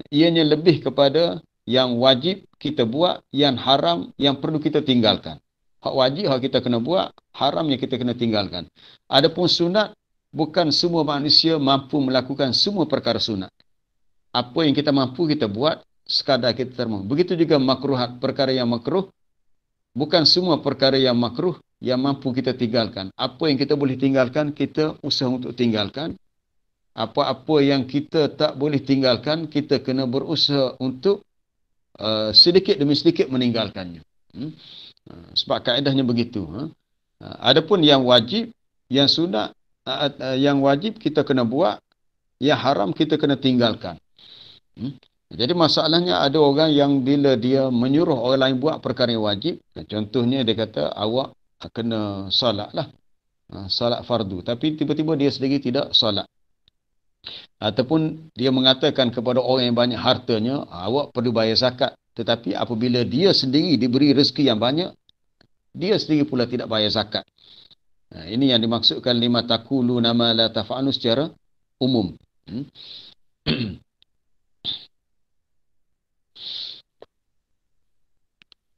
ianya lebih kepada yang wajib kita buat, yang haram yang perlu kita tinggalkan. Hak wajib hak kita kena buat, haram yang kita kena tinggalkan. Adapun sunat, bukan semua manusia mampu melakukan semua perkara sunat. Apa yang kita mampu kita buat, sekadar kita termampu. Begitu juga makruhat, perkara yang makruh, bukan semua perkara yang makruh yang mampu kita tinggalkan. Apa yang kita boleh tinggalkan, kita usaha untuk tinggalkan. Apa-apa yang kita tak boleh tinggalkan, kita kena berusaha untuk sedikit demi sedikit meninggalkannya. Sebab kaedahnya begitu. Adapun yang wajib, yang sunat, yang wajib kita kena buat, yang haram kita kena tinggalkan. Jadi masalahnya ada orang yang bila dia menyuruh orang lain buat perkara yang wajib, contohnya dia kata awak kena solat lah, solat fardu, tapi tiba-tiba dia sendiri tidak solat. Ataupun dia mengatakan kepada orang yang banyak hartanya, awak perlu bayar zakat. Tetapi apabila dia sendiri diberi rezeki yang banyak, dia sendiri pula tidak bayar zakat. Ini yang dimaksudkan lima taqulu nama la taf'alu secara umum.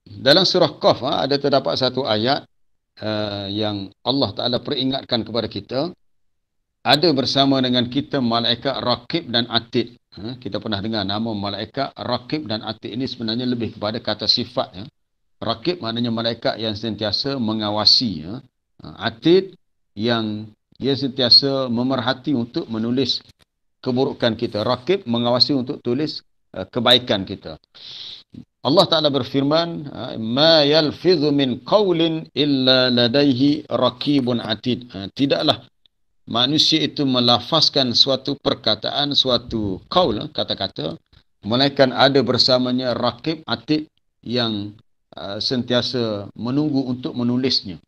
Dalam surah Qaf ada terdapat satu ayat yang Allah Ta'ala peringatkan kepada kita, ada bersama dengan kita malaikat Raqib dan Atid. Kita pernah dengar nama malaikat Raqib dan Atid ini sebenarnya lebih kepada kata sifat. Raqib maknanya malaikat yang sentiasa mengawasi. Atid yang dia sentiasa memerhati untuk menulis keburukan kita. Raqib mengawasi untuk tulis kebaikan kita. Allah Ta'ala berfirman, ma yalfidhu min qawlin illa ladaihi raqibun atid. Tidaklah manusia itu melafazkan suatu perkataan, suatu qaul, kata-kata, melainkan ada bersamanya raqib atid yang sentiasa menunggu untuk menulisnya.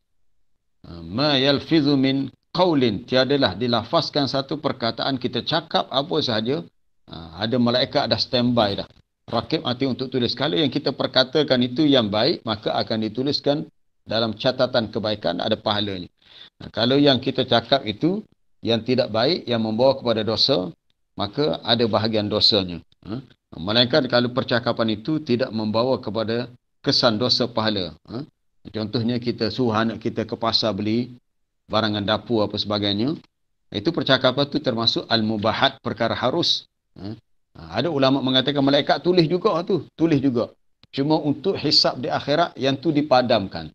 Ma yalfidhu min qawlin, tiadalah dilafazkan satu perkataan, kita cakap apa sahaja, ada malaikat dah standby dah. Raqib atid untuk tulis. Kalau yang kita perkatakan itu yang baik, maka akan dituliskan dalam catatan kebaikan, ada pahalanya. Kalau yang kita cakap itu yang tidak baik, yang membawa kepada dosa, maka ada bahagian dosanya. Melainkan kalau percakapan itu tidak membawa kepada kesan dosa pahala. Contohnya kita suruh anak kita ke pasar beli barangan dapur apa sebagainya, itu percakapan itu termasuk al-mubahat, perkara harus. Ada ulama mengatakan malaikat tulis juga tu, tulis juga. Cuma untuk hisab di akhirat yang tu dipadamkan.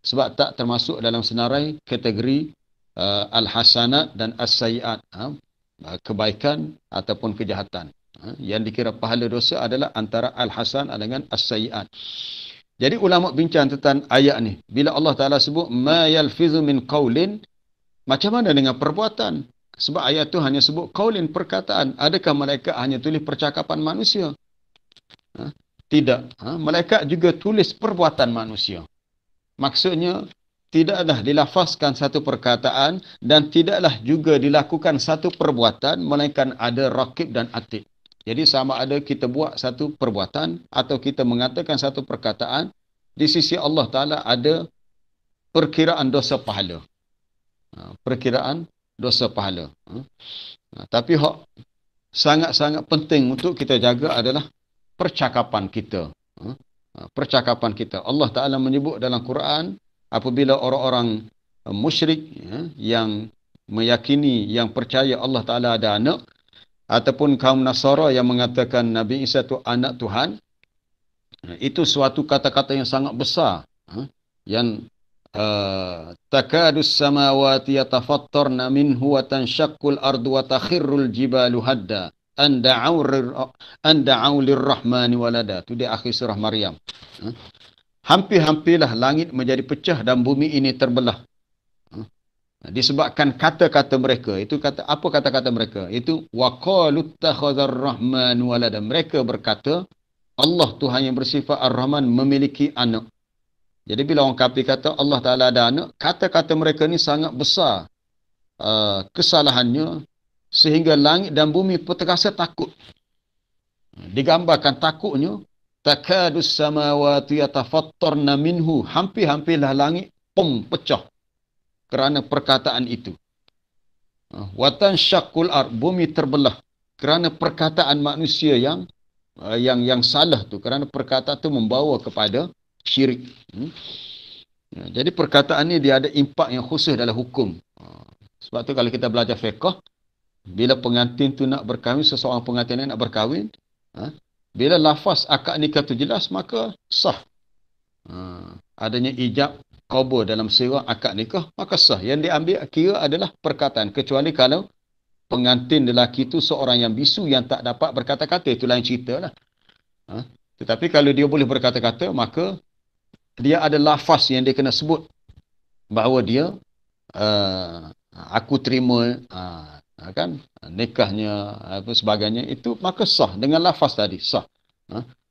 Sebab tak termasuk dalam senarai kategori al-hasanat dan as-sayyiat, kebaikan ataupun kejahatan. Yang dikira pahala dosa adalah antara al-hasan dengan as-sayyiat. Jadi ulama bincang tentang ayat ni. Bila Allah Ta'ala sebut ma yalfizu min qaulin, macam mana dengan perbuatan? Sebab ayat tu hanya sebut qaulin, perkataan. Adakah malaikat hanya tulis percakapan manusia? Tidak. Malaikat juga tulis perbuatan manusia. Maksudnya, tidaklah dilafazkan satu perkataan dan tidaklah juga dilakukan satu perbuatan, melainkan ada raqib dan atid. Jadi sama ada kita buat satu perbuatan atau kita mengatakan satu perkataan, di sisi Allah Ta'ala ada perkiraan dosa pahala. Perkiraan dosa pahala. Tapi sangat-sangat penting untuk kita jaga adalah percakapan kita. Percakapan kita. Allah Ta'ala menyebut dalam Quran, apabila orang-orang musyrik yang meyakini, yang percaya Allah Ta'ala ada anak, ataupun kaum Nasara yang mengatakan Nabi Isa itu anak Tuhan, itu suatu kata-kata yang sangat besar. Yang takadus samawati yatafattarna minhu wa tanshaqqul ardu wa takhirrul jibalu hadda an da'u lirrahmani walada. Itu di akhir surah Maryam. Hampir-hampirlah langit menjadi pecah dan bumi ini terbelah. Disebabkan kata-kata mereka. Itu kata apa kata-kata mereka? Itu waqalu takhadzar rahmanu walada. Mereka berkata Allah Tuhan yang bersifat Ar-Rahman memiliki anak. Jadi bila orang kafir kata Allah Ta'ala ada anak, kata-kata mereka ni sangat besar kesalahannya, sehingga langit dan bumi terasa takut. Digambarkan takutnya, takadus samawati yatafattarna minhu, hampir-hampirlah langit pecah kerana perkataan itu. Wa tanshaqqul ard, bumi terbelah kerana perkataan manusia yang salah tu, kerana perkataan tu membawa kepada syirik. Jadi perkataan ni dia ada impak yang khusus dalam hukum. Sebab tu kalau kita belajar fiqh, bila pengantin tu nak berkahwin, seseorang pengantin nak berkahwin, bila lafaz akad nikah tu jelas, maka sah. Adanya ijab qabul dalam sirah akad nikah, maka sah. Yang diambil kira adalah perkataan, kecuali kalau pengantin lelaki tu seorang yang bisu yang tak dapat berkata-kata, itu lain cerita lah. Tetapi kalau dia boleh berkata-kata, maka dia ada lafaz yang dia kena sebut bahawa dia aku terima kan nikahnya apa sebagainya itu, maka sah dengan lafaz tadi, sah.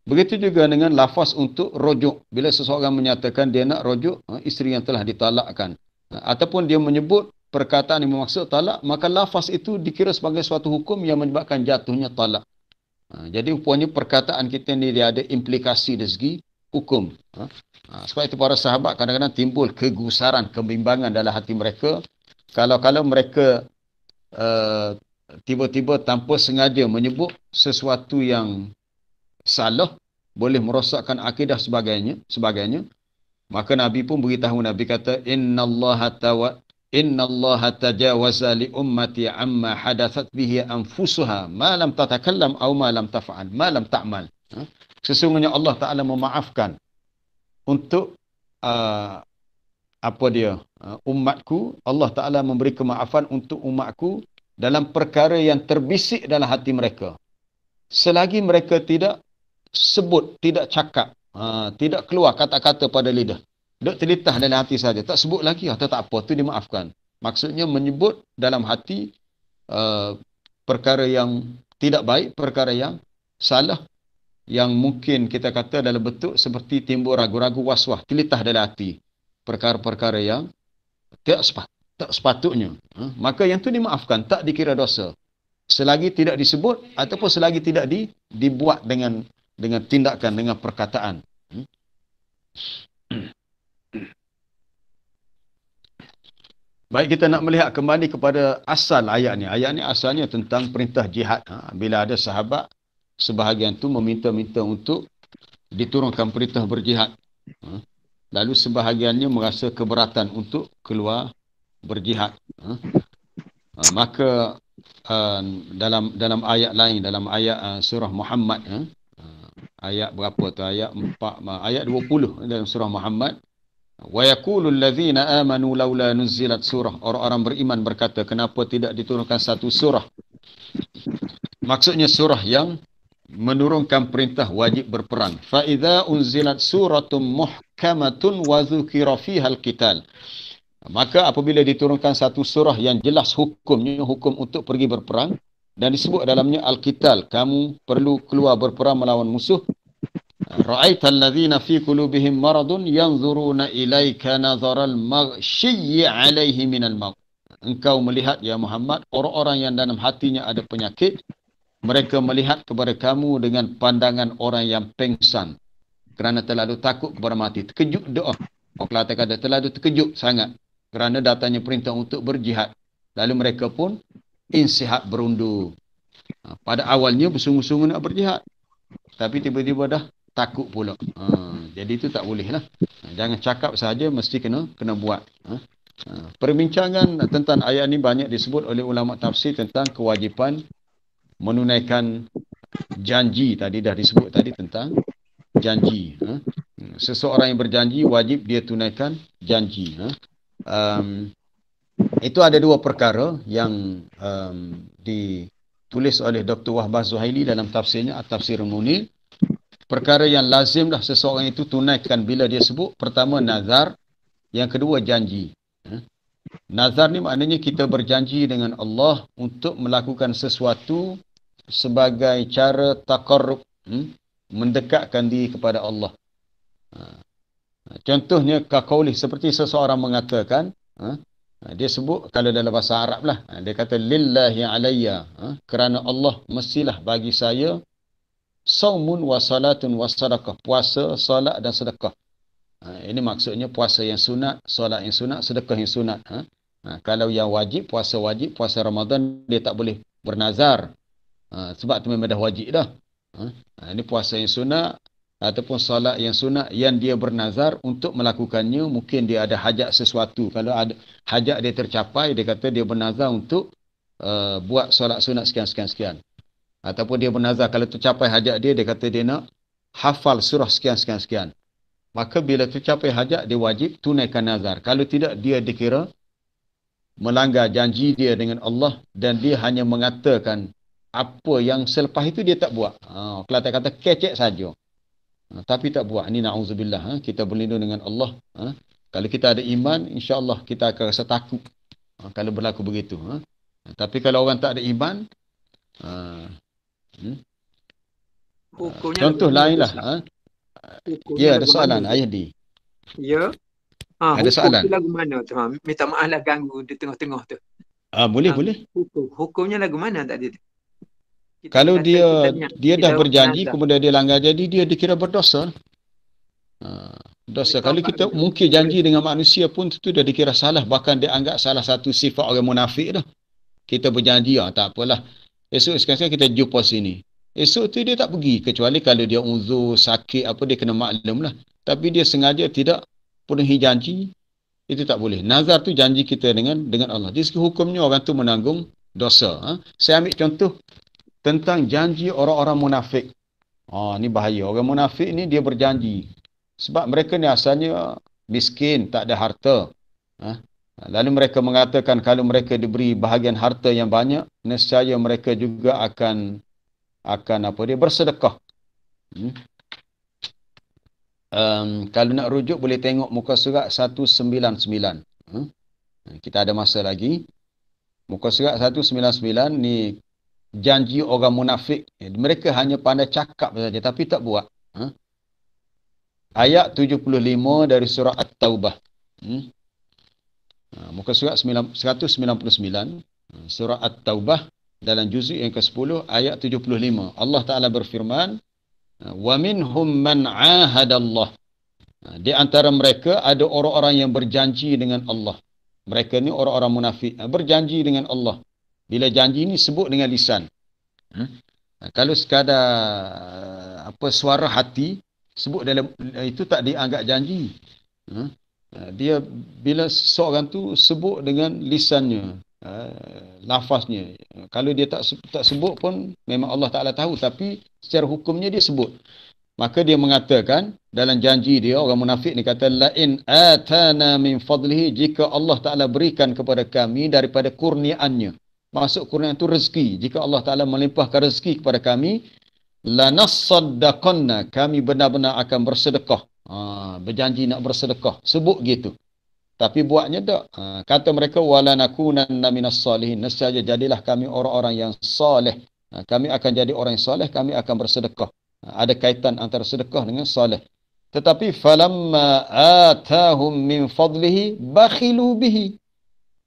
Begitu juga dengan lafaz untuk rujuk. Bila seseorang menyatakan dia nak rujuk isteri yang telah ditalakkan, ataupun dia menyebut perkataan yang bermaksud talak, maka lafaz itu dikira sebagai suatu hukum yang menyebabkan jatuhnya talak. Jadi rupanya perkataan kita ni dia ada implikasi dari segi hukum. Sebab itu para sahabat kadang-kadang timbul kegusaran, kebimbangan dalam hati mereka. Kalau mereka tiba-tiba tanpa sengaja menyebut sesuatu yang salah, boleh merosakkan akidah sebagainya, maka Nabi pun beritahu, Nabi kata innallaha tajawaza li ummati amma hadathat bihi anfusuha ma lam tatakallam aw ma lam taf'al ma lam ta'mal. Sesungguhnya Allah Taala memaafkan untuk umatku. Allah Taala memberi kemaafan untuk umatku dalam perkara yang terbisik dalam hati mereka, selagi mereka tidak sebut, tidak cakap, tidak keluar kata-kata pada lidah, duk terlintas dalam hati saja, tak sebut lagi atau tak apa, tu dimaafkan. Maksudnya menyebut dalam hati perkara yang tidak baik, perkara yang salah, yang mungkin kita kata dalam bentuk seperti timbul ragu-ragu, was-was, terlintas dalam hati, perkara-perkara yang tak sepatutnya, maka yang tu dimaafkan, tak dikira dosa, selagi tidak disebut ataupun selagi tidak dibuat dengan tindakan, dengan perkataan. Baik, kita nak melihat kembali kepada asal ayat ni. Ayat ni asalnya tentang perintah jihad. Bila ada sahabat sebahagian tu meminta-minta untuk diturunkan perintah berjihad, lalu sebahagiannya merasa keberatan untuk keluar berjihad, maka dalam ayat lain, dalam ayat surah Muhammad, ayat berapa tu, ayat 20 dalam surah Muhammad, wa yaqulul ladzina amanu laula nuzilat surah, orang-orang beriman berkata, kenapa tidak diturunkan satu surah, maksudnya surah yang menurunkan perintah wajib berperang. Fa idza unzilat suratun muhkamatun wa dzukira fiha al-qital, maka apabila diturunkan satu surah yang jelas hukumnya, hukum untuk pergi berperang, dan disebut dalamnya al-qital, kamu perlu keluar berperang melawan musuh. Ra'aital ladzina fi qulubihim maradun yanzuruna ilaika nazaral maghsyyi 'alaihi minal maut. Engkau melihat ya Muhammad orang-orang yang dalam hatinya ada penyakit, mereka melihat kepada kamu dengan pandangan orang yang pengsan kerana terlalu takut kepada mati. Terkejut doa. Orang Kelantan kata terlalu terkejut sangat kerana datangnya perintah untuk berjihad. Lalu mereka pun insihat berundur. Pada awalnya bersungguh-sungguh nak berjihad, tapi tiba-tiba dah takut pula. Jadi itu tak boleh lah. Jangan cakap saja, mesti kena buat. Perbincangan tentang ayat ini banyak disebut oleh ulama tafsir tentang kewajipan menunaikan janji. Tadi dah disebut tadi tentang janji. Seseorang yang berjanji wajib dia tunaikan janji. Itu ada dua perkara yang ditulis oleh Dr. Wahbah Zuhaili dalam tafsirnya At-Tafsirul Munir. Perkara yang lazimlah seseorang itu tunaikan bila dia sebut. Pertama nazar, yang kedua janji. Nazar ni maknanya kita berjanji dengan Allah untuk melakukan sesuatu sebagai cara taqarrub, mendekatkan diri kepada Allah. Contohnya kaqaulih, seperti seseorang mengatakan, dia sebut kalau dalam bahasa Arab lah, dia kata lillahi alayya, kerana Allah mestilah bagi saya saumun wa salatun wa sadaqah, puasa, solat dan sedekah. Ini maksudnya puasa yang sunat, solat yang sunat, sedekah yang sunat. Kalau yang wajib, puasa Ramadan, dia tak boleh bernazar. Sebab tu memang dah wajib dah. Ini puasa yang sunat ataupun solat yang sunat yang dia bernazar untuk melakukannya. Mungkin dia ada hajat sesuatu. Kalau ada hajat dia tercapai, dia kata dia bernazar untuk buat solat sunat sekian-sekian. Ataupun dia bernazar kalau tercapai hajat dia, dia kata dia nak hafal surah sekian-sekian. Maka bila tercapai hajat, dia wajib tunaikan nazar. Kalau tidak, dia dikira melanggar janji dia dengan Allah dan dia hanya mengatakan apa yang selepas itu dia tak buat. Kalau kata kecek saja. Tapi tak buat. Ini na'udzubillah. Kita berlindung dengan Allah. Kalau kita ada iman, insya-Allah kita akan rasa takut kalau berlaku begitu. Tapi kalau orang tak ada iman, Hukumnya contoh lagu mana lain tu, lah. Ustaz? Hukumnya Ya, ada lagu mana soalan tu? Ayahdi. Ya. Ada Hukum tu soalan. lagu mana tu? Minta maaf lah ganggu di tengah-tengah tu. Boleh, boleh. Hukumnya lagu mana tadi tu? Kita Kalau kata dia kita dah berjanji, nazar. kemudian dia langgar jadi, dia dikira berdosa. Dosa. Kalau kita mungkin janji dengan manusia pun itu dah dikira salah. Bahkan dia anggap salah satu sifat orang munafik dah. Kita berjanji, tak apalah. Esok sekarang kita jumpa sini. Esok tu dia tak pergi. Kecuali kalau dia uzur, sakit, apa dia kena maklum lah. Tapi dia sengaja tidak penuhi janji, itu tak boleh. Nazar tu janji kita dengan Allah. Di segi hukumnya orang tu menanggung dosa. Saya ambil contoh tentang janji orang-orang munafik. Ni bahaya. Orang munafik ni dia berjanji. Sebab mereka ni asalnya miskin, tak ada harta. Lalu mereka mengatakan kalau mereka diberi bahagian harta yang banyak, nescaya mereka juga akan bersedekah. Kalau nak rujuk boleh tengok muka surat 199. Kita ada masa lagi. Muka surat 199 ni janji orang munafik. Mereka hanya pandai cakap saja tapi tak buat. Ayat 75 dari surah At-Taubah. Muka surat 199 surah At-Taubah dalam juzuk yang ke-10 ayat 75. Allah Ta'ala berfirman, wa minhum man ahadallah. Di antara mereka ada orang-orang yang berjanji dengan Allah. Mereka ni orang-orang munafik, berjanji dengan Allah. Bila janji ni sebut dengan lisan. Kalau sekadar suara hati sebut dalam itu tak dianggap janji. Dia bila seorang tu sebut dengan lisannya, lafaznya. Kalau dia tak sebut pun memang Allah Ta'ala tahu, tapi secara hukumnya dia sebut. Maka dia mengatakan dalam janji dia, orang munafik ni kata, la in atana min fadlihi, jika Allah Ta'ala berikan kepada kami daripada kurniaannya. Maksud kurniaan itu rezeki. Jika Allah Ta'ala melimpahkan rezeki kepada kami, lanassaddaqanna, kami benar-benar akan bersedekah. Berjanji nak bersedekah. Sebut gitu. Tapi buatnya tak. Kata mereka, walanakunanna minas salihin, nescaya jadilah kami orang-orang yang soleh. Kami akan jadi orang yang soleh, kami akan bersedekah. Ada kaitan antara sedekah dengan soleh. Tetapi falamma atahum min fadlihi bakhilu bihi.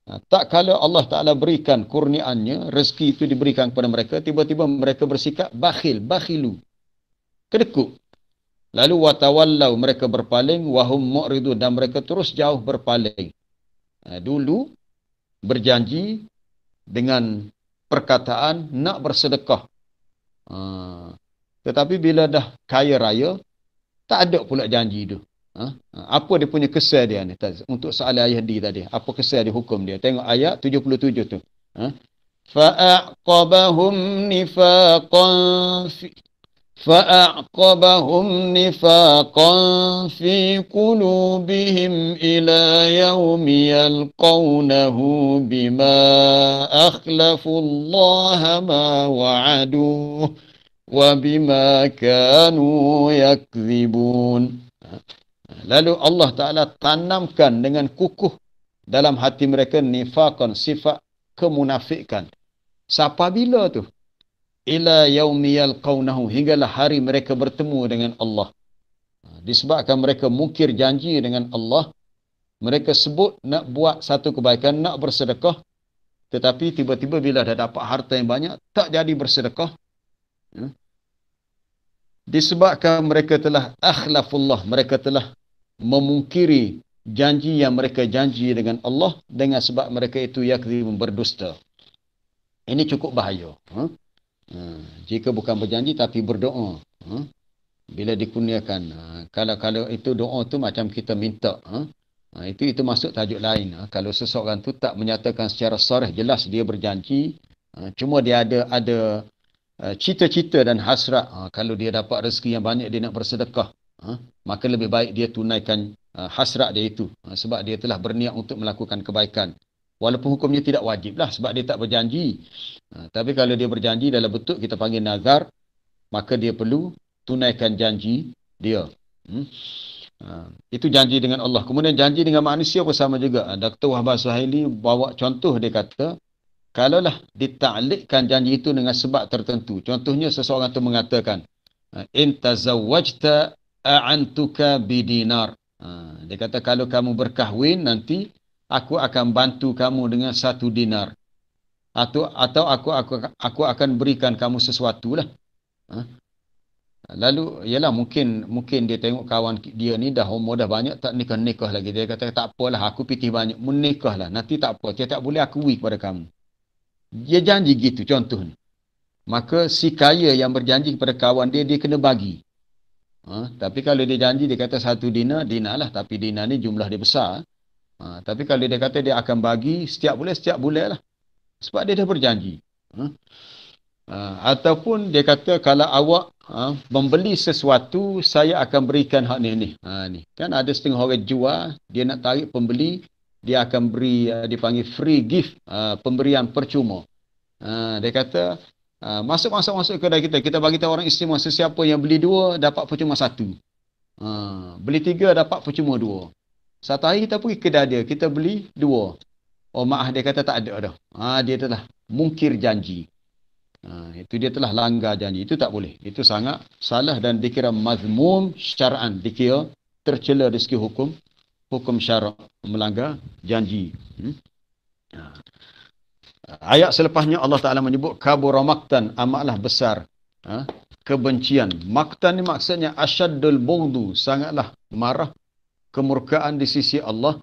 Tak kala Allah Ta'ala berikan kurniaannya, rezeki itu diberikan kepada mereka, tiba-tiba mereka bersikap bakhilu. Kedekut. Lalu watawallau, mereka berpaling, wahum mu'ridun, dan mereka terus jauh berpaling. Dulu berjanji dengan perkataan nak bersedekah. Tetapi bila dah kaya raya, tak ada pula janji tu. Apa dia punya kesan dia ni? Untuk soalan Ayahdi tadi. Apa kesan dia, hukum dia? Tengok ayat 77 tu. Fa'aqabahum nifaqan fi qulubihim ila yawmi yalqawnahu bima akhlafu Allah ma wa'aduh wa bima kanu yakzibun. Lalu Allah Ta'ala tanamkan dengan kukuh dalam hati mereka nifaqan, sifat kemunafikan. Sampai bila tu? Ila yaumi yalqawnahu, hinggalah hari mereka bertemu dengan Allah. Disebabkan mereka mungkir janji dengan Allah, mereka sebut nak buat satu kebaikan, nak bersedekah, tetapi tiba-tiba bila dah dapat harta yang banyak, tak jadi bersedekah. Disebabkan mereka telah akhlafullah, mereka telah memungkiri janji yang mereka janji dengan Allah, dengan sebab mereka itu yakzibun, berdusta. Ini cukup bahaya. Jika bukan berjanji tapi berdoa, bila dikurniakan, kalau itu doa tu macam kita minta, itu masuk tajuk lain. Kalau seseorang tu tak menyatakan secara sarih jelas dia berjanji, cuma dia ada cita-cita dan hasrat, kalau dia dapat rezeki yang banyak dia nak bersedekah, maka lebih baik dia tunaikan hasrat dia itu, sebab dia telah berniat untuk melakukan kebaikan. Walaupun hukumnya tidak wajib lah, sebab dia tak berjanji. Tapi kalau dia berjanji dalam bentuk kita panggil nazar, maka dia perlu tunaikan janji dia. Itu janji dengan Allah. Kemudian janji dengan manusia pun sama juga. Dr. Wahbah Suhaili bawa contoh, dia kata, kalaulah ditaklikkan janji itu dengan sebab tertentu. Contohnya seseorang tu mengatakan, in tazawwajta a'antuka bidinar. Dia kata kalau kamu berkahwin nanti aku akan bantu kamu dengan 1 dinar. Atau aku akan berikan kamu sesuatu lah. Lalu ialah mungkin dia tengok kawan dia ni dah umur dah banyak tak nikah lagi. Dia kata tak apalah aku pitih banyak menikahlah. Nanti tak apa, dia tak boleh akui kepada kamu. Dia janji gitu contohnya. Maka si kaya yang berjanji kepada kawan dia kena bagi. Tapi kalau dia janji dia kata 1 dinar lah, tapi dinar ni jumlah dia besar. Tapi kalau dia kata dia akan bagi setiap bulan lah. Sebab dia dah berjanji. Ataupun dia kata kalau awak membeli sesuatu saya akan berikan hak ni. Ni. Kan ada setengah orang jual, dia nak tarik pembeli, dia akan beri dipanggil free gift, pemberian percuma. Dia kata masuk kedai kita bagi tahu orang istimewa, sesiapa yang beli 2 dapat percuma 1. Beli 3 dapat percuma 2. Satu hari kita pergi kedai dia, kita beli 2. Oh maaf, dia kata tak ada dah. Dia telah mungkir janji. Itu dia telah langgar janji. Itu tak boleh. Itu sangat salah dan dikira mazmum syara'an. Dikira tercela dari segi hukum syarak, melanggar janji. Ayat selepasnya Allah Ta'ala menyebut kabura maqtan, amatlah besar kebencian. Maqtan ni maksudnya asyaddul bughdu, sangatlah marah, kemurkaan di sisi Allah,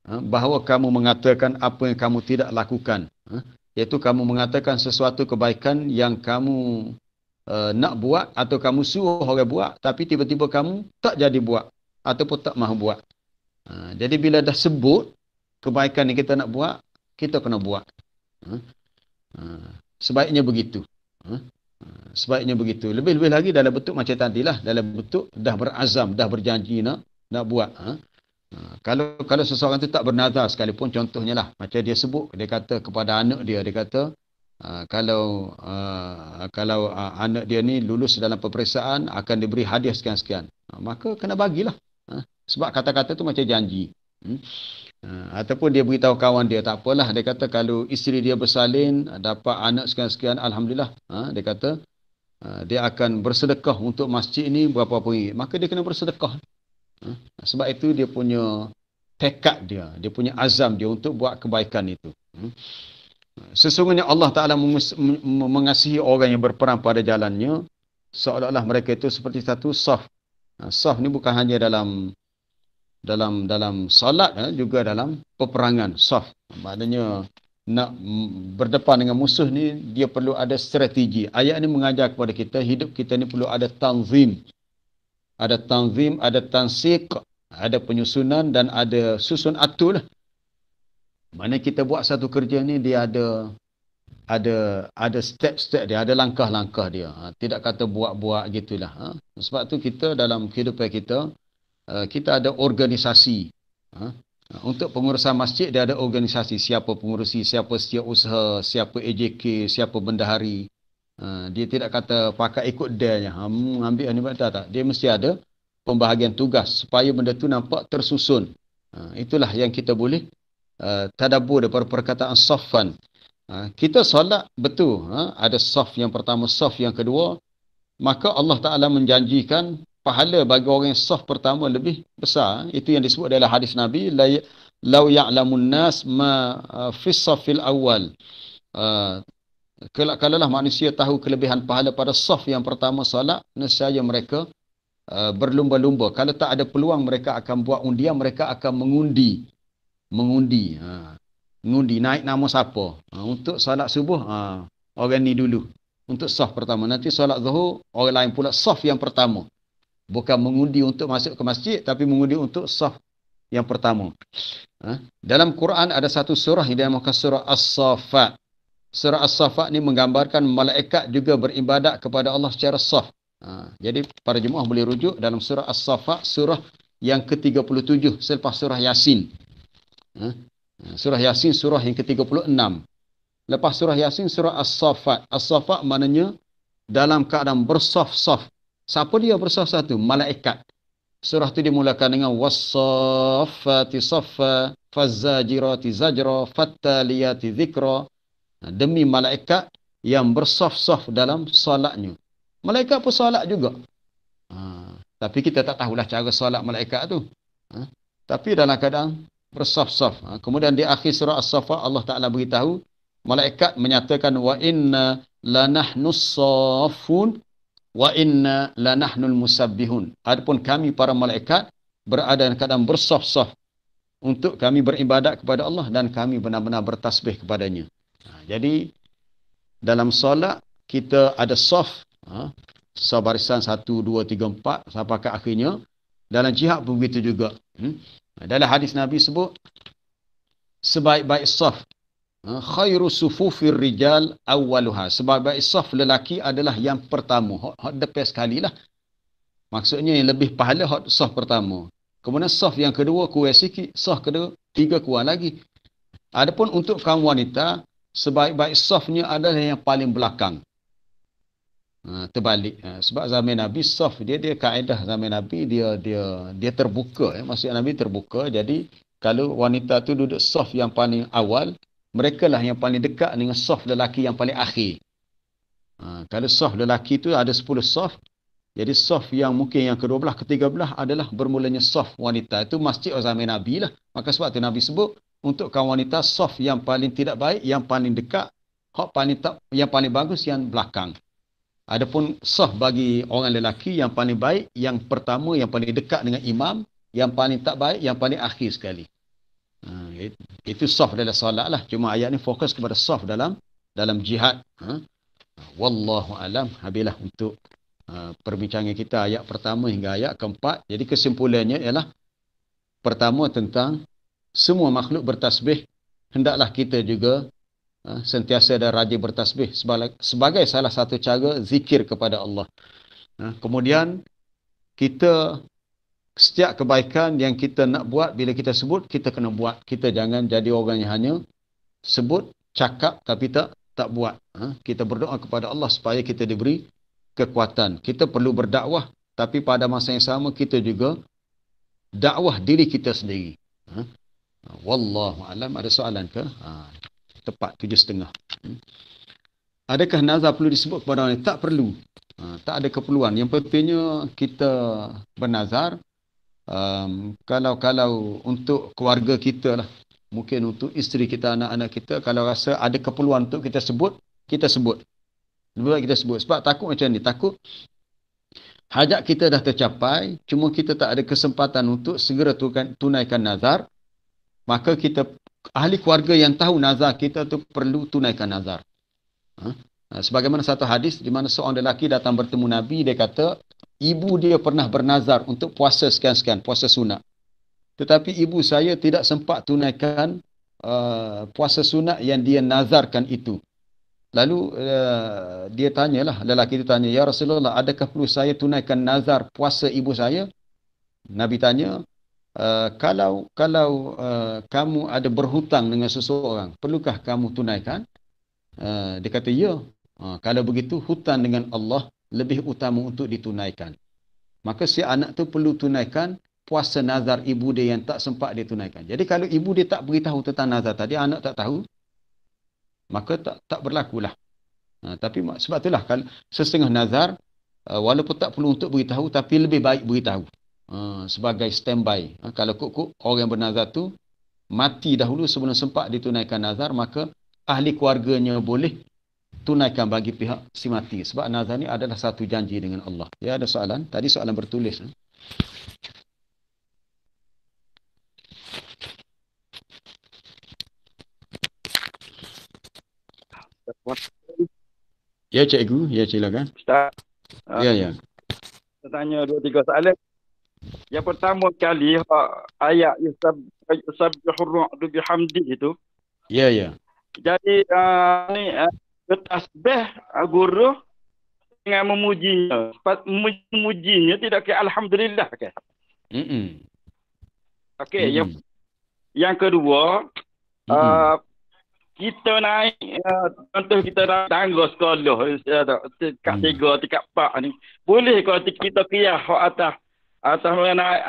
bahawa kamu mengatakan apa yang kamu tidak lakukan. Iaitu kamu mengatakan sesuatu kebaikan yang kamu nak buat atau kamu suruh orang buat, tapi tiba-tiba kamu tak jadi buat ataupun tak mahu buat. Jadi bila dah sebut kebaikan yang kita nak buat, kita kena buat. Sebaiknya begitu. Sebaiknya begitu. Lebih-lebih lagi dalam bentuk macam tadilah, dalam bentuk dah berazam, dah berjanji nak buat. Kalau seseorang tu tak bernazar sekalipun, contohnya lah macam dia sebut, dia kata kepada anak dia kata kalau anak dia ni lulus dalam peperiksaan akan diberi hadiah sekian-sekian, maka kena bagilah. Sebab kata-kata tu macam janji. Ataupun dia beritahu kawan dia, tak apalah, dia kata kalau isteri dia bersalin dapat anak sekian-sekian, alhamdulillah. Dia kata dia akan bersedekah untuk masjid ni berapa ringgit, maka dia kena bersedekah. Sebab itu dia punya tekad dia punya azam dia untuk buat kebaikan itu. Sesungguhnya Allah Ta'ala mengasihi orang yang berperang pada jalannya, seolah-olah mereka itu seperti satu saf. Saf ni bukan hanya dalam salat, juga dalam peperangan. Saf maknanya nak berdepan dengan musuh ni dia perlu ada strategi. Ayat ni mengajar kepada kita, hidup kita ni perlu ada tanzim. Ada tanzim, ada tansik, ada penyusunan dan ada susun atur lah. Mana kita buat satu kerja ni dia ada step-step dia, ada langkah-langkah dia. Tidak kata buat-buat gitulah. Sebab tu kita dalam kehidupan kita ada organisasi. Untuk pengurusan masjid dia ada organisasi, siapa pengurusi, siapa setiausaha, siapa AJK, siapa bendahari. Dia tidak kata pakai ikut dia, ambil ni tak. Dia mesti ada pembahagian tugas supaya benda tu nampak tersusun. Itulah yang kita boleh tadabbur daripada perkataan saffan. Kita solat betul, ada saf yang pertama, saf yang kedua, maka Allah Ta'ala menjanjikan pahala bagi orang yang saf pertama lebih besar. Itu yang disebut dalam hadis Nabi, lau ya'lamun nas ma fis safil awal. Kalaulah manusia tahu kelebihan pahala pada saf yang pertama solat, nescaya mereka berlumba-lumba. Kalau tak ada peluang, mereka akan buat undian, mereka akan mengundi, naik nama siapa. Untuk solat subuh, orang ni dulu. Untuk saf pertama. Nanti solat zuhur, orang lain pula saf yang pertama. Bukan mengundi untuk masuk ke masjid, tapi mengundi untuk saf yang pertama. Dalam Quran ada satu surah yang dinamakan surah As-Saffat. Surah As-Saffat ni menggambarkan malaikat juga beribadat kepada Allah secara saf. Jadi para jemaah boleh rujuk dalam surah As-Saffat, surah yang ke-37 selepas surah Yasin. Surah Yasin surah yang ke-36. Lepas surah Yasin surah As-Saffat. As-Saffat maknanya dalam keadaan bersaf-saf. Siapa dia bersaf satu? Malaikat. Surah tu dimulakan dengan was-saffati saffa, faz-zajirati zajra, fattaliyati dzikra. Demi malaikat yang bersaf-saf dalam solatnya. Malaikat pun solat juga. Tapi kita tak tahulah cara solat malaikat tu. Tapi dalam keadaan bersaf-saf. Kemudian di akhir surah As-Saffat Allah Ta'ala beritahu, malaikat menyatakan wa inna lanahnus saffun wa inna lanahnul musabbihun. Adapun kami para malaikat berada dalam keadaan bersaf-saf untuk kami beribadat kepada Allah dan kami benar-benar bertasbih kepadanya. Jadi dalam solat kita ada saf, saf barisan 1, 2, 3, 4 sampai ke akhirnya. Dalam jihad pun begitu juga. Dalam hadis Nabi sebut sebaik-baik saf, khairu sufufir rijal awwaluha. Sebaik-baik saf lelaki adalah yang pertama. Hak depan sekali lah. Maksudnya yang lebih pahala hak saf pertama. Kemudian saf yang kedua kurang sikit. Saf kedua, tiga kurang lagi. Adapun untuk kaum wanita, sebaik-baik safnya adalah yang paling belakang. Terbalik. Sebab zaman Nabi saf dia kaedah zaman Nabi dia terbuka. Maksud Nabi terbuka. Jadi kalau wanita tu duduk saf yang paling awal, mereka lah yang paling dekat dengan saf lelaki yang paling akhir. Kalau saf lelaki tu ada 10 saf, jadi saf yang mungkin yang ke-12, ke-13 adalah bermulanya saf wanita. Itu masjid zaman Nabi lah. Maka sebab tu Nabi sebut untuk kaum wanita saf yang paling tidak baik, yang paling dekat, yang paling bagus yang belakang. Adapun saf bagi orang lelaki yang paling baik, yang pertama, yang paling dekat dengan imam, yang paling tak baik, yang paling akhir sekali. Itu saf dalam solat lah. Cuma ayat ni fokus kepada saf dalam jihad. Wallahu alam. Habislah untuk perbincangan kita ayat pertama hingga ayat keempat. Jadi kesimpulannya ialah pertama tentang semua makhluk bertasbih. Hendaklah kita juga sentiasa dan rajin bertasbih sebagai salah satu cara zikir kepada Allah. Kemudian kita setiap kebaikan yang kita nak buat, bila kita sebut, kita kena buat. Kita jangan jadi orang yang hanya sebut, cakap tapi tak buat. Kita berdoa kepada Allah supaya kita diberi kekuatan. Kita perlu berdakwah, tapi pada masa yang sama kita juga dakwah diri kita sendiri. Wallahu alam. Ada soalan ke? Tepat 7.30. Adakah nazar perlu disebut kepada orang? Tak perlu. Tak ada keperluan. Yang pentingnya kita bernazar. Kalau untuk keluarga kita lah, mungkin untuk isteri kita, anak-anak kita, kalau rasa ada keperluan untuk kita sebut, kita sebut. Lebih baik kita sebut. Sebab takut macam ni, takut hajat kita dah tercapai, cuma kita tak ada kesempatan untuk segera tunaikan nazar, maka kita, ahli keluarga yang tahu nazar kita tu perlu tunaikan nazar. Sebagaimana satu hadis di mana seorang lelaki datang bertemu Nabi, dia kata ibu dia pernah bernazar untuk puasa sekian-sekian, puasa sunat. Tetapi ibu saya tidak sempat tunaikan puasa sunat yang dia nazarkan itu. Lalu dia tanyalah, lelaki itu tanya, ya Rasulullah, adakah perlu saya tunaikan nazar puasa ibu saya? Nabi tanya, kalau kamu ada berhutang dengan seseorang, perlukah kamu tunaikan? Dia kata, ya. Kalau begitu, hutang dengan Allah lebih utama untuk ditunaikan. Maka si anak tu perlu tunaikan puasa nazar ibu dia yang tak sempat dia tunaikan. Jadi kalau ibu dia tak beritahu tentang nazar tadi, anak tak tahu, maka tak berlakulah. Tapi sebab itulah kalau setengah nazar, walaupun tak perlu untuk beritahu, tapi lebih baik beritahu. Sebagai standby. Kalau kok orang yang bernazar tu mati dahulu sebelum sempat ditunaikan nazar, maka ahli keluarganya boleh tunaikan bagi pihak si mati. Sebab nazar ni adalah satu janji dengan Allah. Ya, ada soalan? Tadi soalan bertulis. Ya, cikgu. Ya, silakan. Ustaz, Ya. saya tanya 2-3 soalan. Yang pertama kali ayat yusabbihu ar-ra'du bihamdi itu. Ya. Jadi ni bertasbih guru dengan memujinya. Memujinya tidak ke alhamdulillah ke? Okey, yang kedua, kita naik contoh kita naik tangga sekolah tingkat 3, tingkat 4 ni. Boleh kalau kita qiyas atas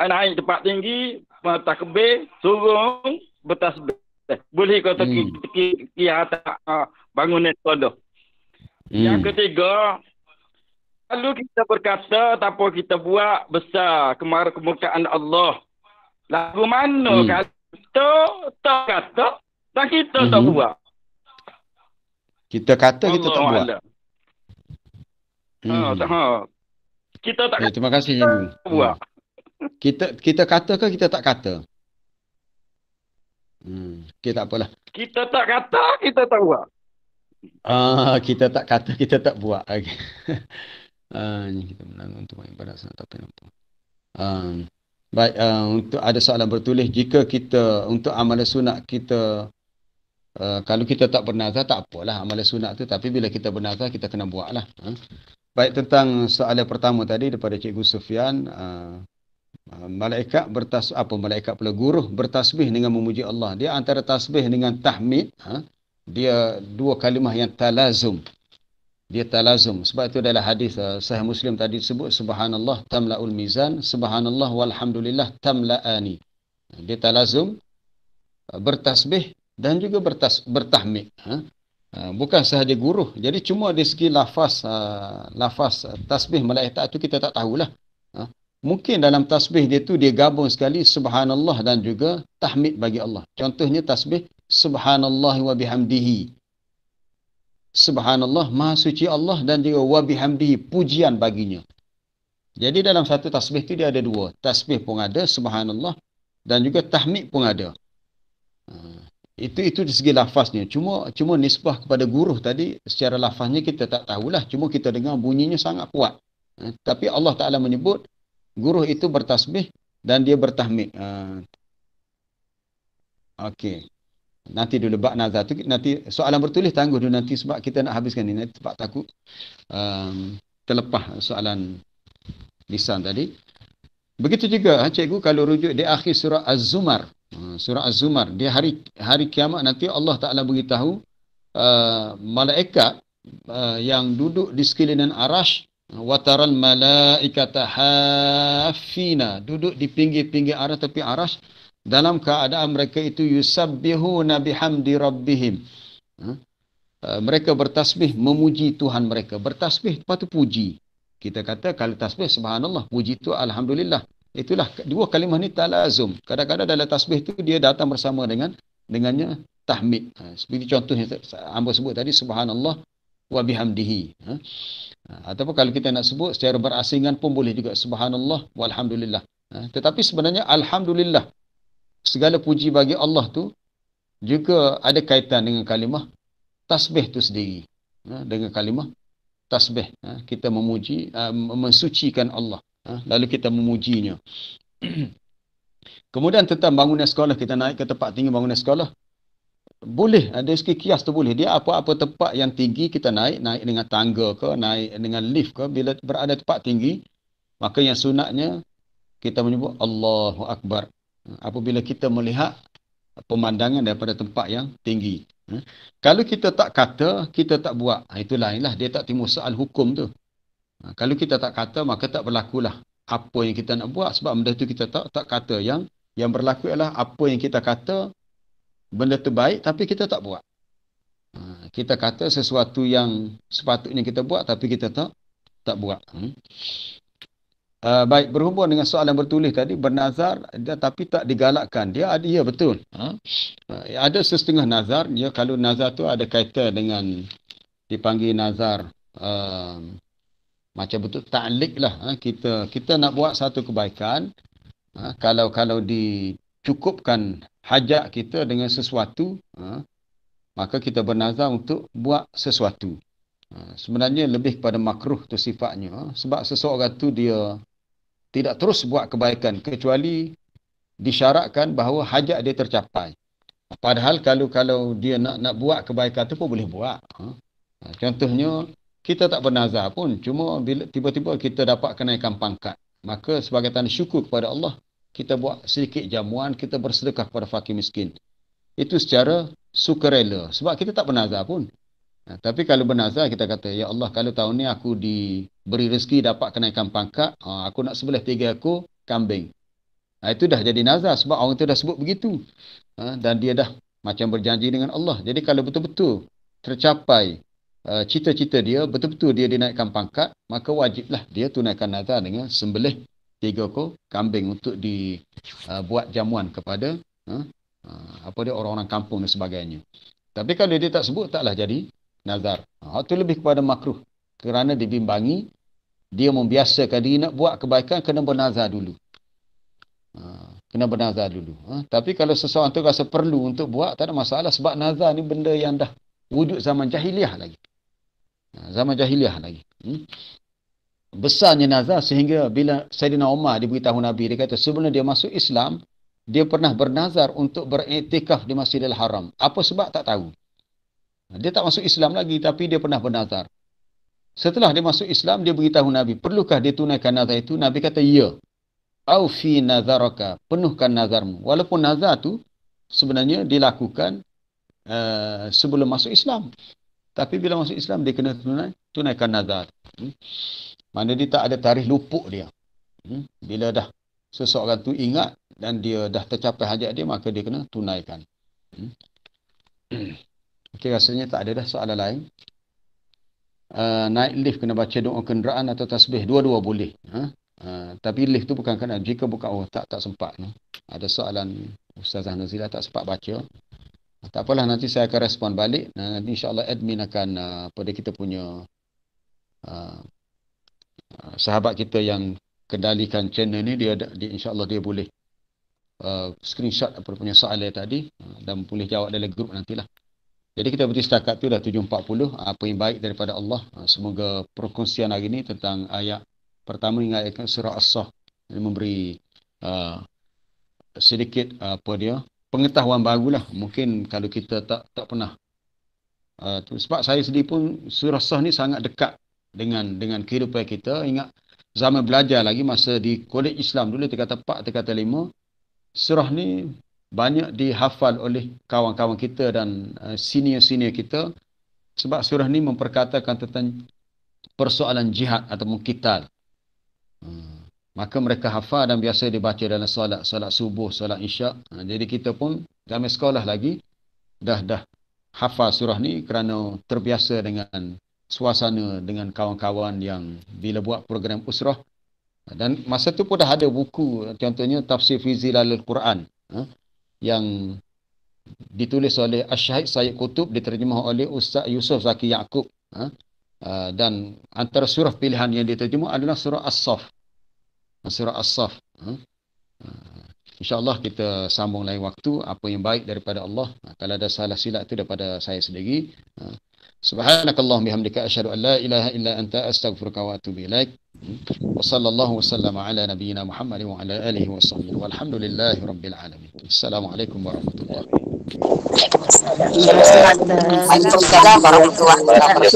naik tempat tinggi, takbir, turun, bertasbih. Boleh kau teki atas bangunan sekolah. Yang ketiga, kalau kita berkata tanpa kita buat besar kemukaan Allah. Lagu mana kata tak kata dan kita tak buat. Kita kata kita tak buat. Kita tak kata. Terima kasih Cikgu. Buat. Kita kata ke kita tak kata? Okay, tak apalah. Kita tak kata, kita tak buat. Kita tak kata, kita tak buat. Okay. Ini kita menang untuk main pada sana tapi nampak. Baik, untuk ada soalan bertulis, jika kita untuk amalan sunat kita kalau kita tak bernazar tak apalah amalan sunat tu, tapi bila kita bernazar kita kena buatlah. Baik, tentang soalan pertama tadi daripada Cikgu Sufian, malaikat malaikat pula guru bertasbih dengan memuji Allah. Dia antara tasbih dengan tahmid, dia dua kalimah yang talazum. Dia talazum. Sebab itu adalah hadis Sahih Muslim tadi disebut subhanallah tamla'ul mizan, subhanallah walhamdulillah tamla'ani. Dia talazum, bertasbih dan juga bertahmid. Bukan sahaja guru. Jadi cuma dari segi lafaz tasbih malaikat itu kita tak tahulah. Mungkin dalam tasbih dia tu dia gabung sekali subhanallah dan juga tahmid bagi Allah. Contohnya tasbih subhanallah wa bihamdihi. Subhanallah, maha suci Allah, dan juga wa bihamdihi, pujian baginya. Jadi dalam satu tasbih tu dia ada dua. Tasbih pun ada, subhanallah, dan juga tahmid pun ada. Itu dari segi lafaznya. Cuma nisbah kepada guru tadi, secara lafaznya kita tak tahulah. Cuma kita dengar bunyinya sangat kuat. Tapi Allah Ta'ala menyebut, guru itu bertasbih dan dia bertahmid. Okey. Nanti dulu bab nazar tu, nanti soalan bertulis tangguh dulu nanti sebab kita nak habiskan ni. Nanti sebab takut terlepas soalan lisan tadi. Begitu juga cikgu kalau rujuk di akhir surah Az-Zumar. Surah Az-Zumar, di hari kiamat nanti Allah Ta'ala beritahu malaikat yang duduk di sekeliling arash, wataral malaikata hafina, duduk di pinggir-pinggir arash, tepi arash, dalam keadaan mereka itu yusabbihuna bihamdi rabbihim. Mereka bertasbih memuji Tuhan mereka. Bertasbih lepas tu puji. Kita kata kalau tasbih subhanallah, puji itu alhamdulillah. Itulah dua kalimah ni talazum. Kadang-kadang dalam tasbih tu dia datang bersama dengannya tahmid. Seperti contohnya hamba sebut tadi subhanallah wa bihamdihi. Ataupun kalau kita nak sebut secara berasingan pun boleh juga subhanallah walhamdulillah. Tetapi sebenarnya alhamdulillah, segala puji bagi Allah tu juga ada kaitan dengan kalimah tasbih tu sendiri. Dengan kalimah tasbih, kita memuji, mensucikan Allah, lalu kita memujinya. Kemudian tentang bangunan sekolah, kita naik ke tempat tinggi bangunan sekolah, boleh, ada segi kias tu boleh. Dia apa-apa tempat yang tinggi kita naik dengan tangga ke, naik dengan lift ke, bila berada tempat tinggi, maka yang sunatnya kita menyebut Allahu Akbar apabila kita melihat pemandangan daripada tempat yang tinggi. Kalau kita tak kata, kita tak buat, itulah dia tak timbul soal hukum tu. Kalau kita tak kata, maka tak berlakulah apa yang kita nak buat, sebab benda tu kita tak kata. Yang berlaku ialah apa yang kita kata benda tu baik tapi kita tak buat. Kita kata sesuatu yang sepatutnya kita buat tapi kita tak buat. Baik, berhubung dengan soalan bertulis tadi, bernazar tapi tak digalakkan. Dia ada, ya betul. Ada setengah nazar, ya, kalau nazar tu ada kaitan dengan dipanggil nazar macam betul ta'liq lah. Kita nak buat satu kebaikan, kalau dicukupkan hajat kita dengan sesuatu, maka kita bernazar untuk buat sesuatu. Sebenarnya lebih kepada makruh tu sifatnya, sebab seseorang tu dia tidak terus buat kebaikan kecuali disyaratkan bahawa hajat dia tercapai. Padahal kalau dia nak buat kebaikan tu pun boleh buat. Contohnya kita tak bernazar pun, cuma bila tiba-tiba kita dapat kenaikan pangkat, maka sebagai tanda syukur kepada Allah, kita buat sedikit jamuan, kita bersedekah kepada fakir miskin. Itu secara sukarela, sebab kita tak bernazar pun. Tapi kalau bernazar, kita kata, ya Allah, kalau tahun ni aku diberi rezeki dapat kenaikan pangkat, aku nak sebelah 3 ekor kambing. Itu dah jadi nazar, sebab orang tu dah sebut begitu. Dan dia dah macam berjanji dengan Allah. Jadi kalau betul-betul tercapai cita-cita dia, betul-betul dia dinaikkan pangkat, maka wajiblah dia tunaikan nazar dengan sembelih 3 ekor kambing untuk dibuat jamuan kepada orang-orang kampung dan sebagainya. Tapi kalau dia tak sebut, taklah jadi nazar. Itu lebih kepada makruh. Kerana dibimbangi, dia membiasakan diri nak buat kebaikan, kena bernazar dulu. Tapi kalau seseorang tu rasa perlu untuk buat, tak ada masalah. Sebab nazar ni benda yang dah wujud zaman jahiliah lagi. Besarnya nazar sehingga bila Saidina Umar diberitahu Nabi, dia kata sebelum dia masuk Islam, dia pernah bernazar untuk beriktikaf di Masjidil Haram. Apa sebab tak tahu. Dia tak masuk Islam lagi, tapi dia pernah bernazar. Setelah dia masuk Islam, dia beritahu Nabi, perlukah dia tunaikan nazar itu? Nabi kata, ya. Aufi nazaraka, penuhkan nazarmu. Walaupun nazar tu sebenarnya dilakukan sebelum masuk Islam. Tapi bila masuk Islam, dia kena tunaikan nazar. Mana dia tak ada tarikh lupuk dia. Bila dah seseorang tu ingat dan dia dah tercapai hajat dia, maka dia kena tunaikan. Okey, rasanya tak ada dah soalan lain. Naik lift kena baca doa kenderaan atau tasbih, dua-dua boleh. Tapi lift tu bukan kena, jika bukan tak sempat. Ada soalan Ustazah Nazila tak sempat baca. Tak apalah, nanti saya akan respon balik. Nanti insya-Allah admin akan pada kita punya sahabat kita yang kendalikan channel ni, dia insya-Allah dia boleh screenshot apa punya soalan tadi dan boleh jawab dalam grup nantilah. Jadi kita berhenti setakat tu dah 7.40. Apa yang baik daripada Allah. Semoga perkongsian hari ini tentang ayat pertama hingga ayat surah As-Saff memberi sedikit pengetahuan barulah. Mungkin kalau kita tak pernah sebab saya sendiri pun surah As-Saff ni sangat dekat dengan kehidupan kita. Ingat zaman belajar lagi masa di kolej Islam dulu tingkatan 4, tingkatan 5, surah ni banyak dihafal oleh kawan-kawan kita dan senior-senior kita, sebab surah ni memperkatakan tentang persoalan jihad ataupun qital. Maka mereka hafal dan biasa dibaca dalam solat subuh, solat isyak. Jadi kita pun zaman sekolah lagi dah hafal surah ni kerana terbiasa dengan suasana dengan kawan-kawan yang bila buat program usrah. Dan masa tu pun dah ada buku, contohnya Tafsir fi Zilalil Quran, yang ditulis oleh Asy-Syahid Sayyid Qutb, diterjemah oleh Ustaz Yusuf Zaki Yaakob. Dan antara surah pilihan yang diterjemah adalah surah As-Saff. InsyaAllah kita sambung lain waktu. Apa yang baik daripada Allah. Kalau ada salah silap itu daripada saya sendiri. Subhanakallahumma bihamdika asyhadu an la ilaha illa anta astaghfiruka wa atubu ilaik. Wa sallallahu wasallama ala nabiyyina Muhammad wa ala alihi wa sahbihi walhamdulillahi rabbil alamin. Assalamualaikum warahmatullahi wabarakatuh. Waalaikumsalam warahmatullahi wabarakatuh.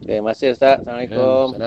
Terima kasih Ustaz. Assalamualaikum.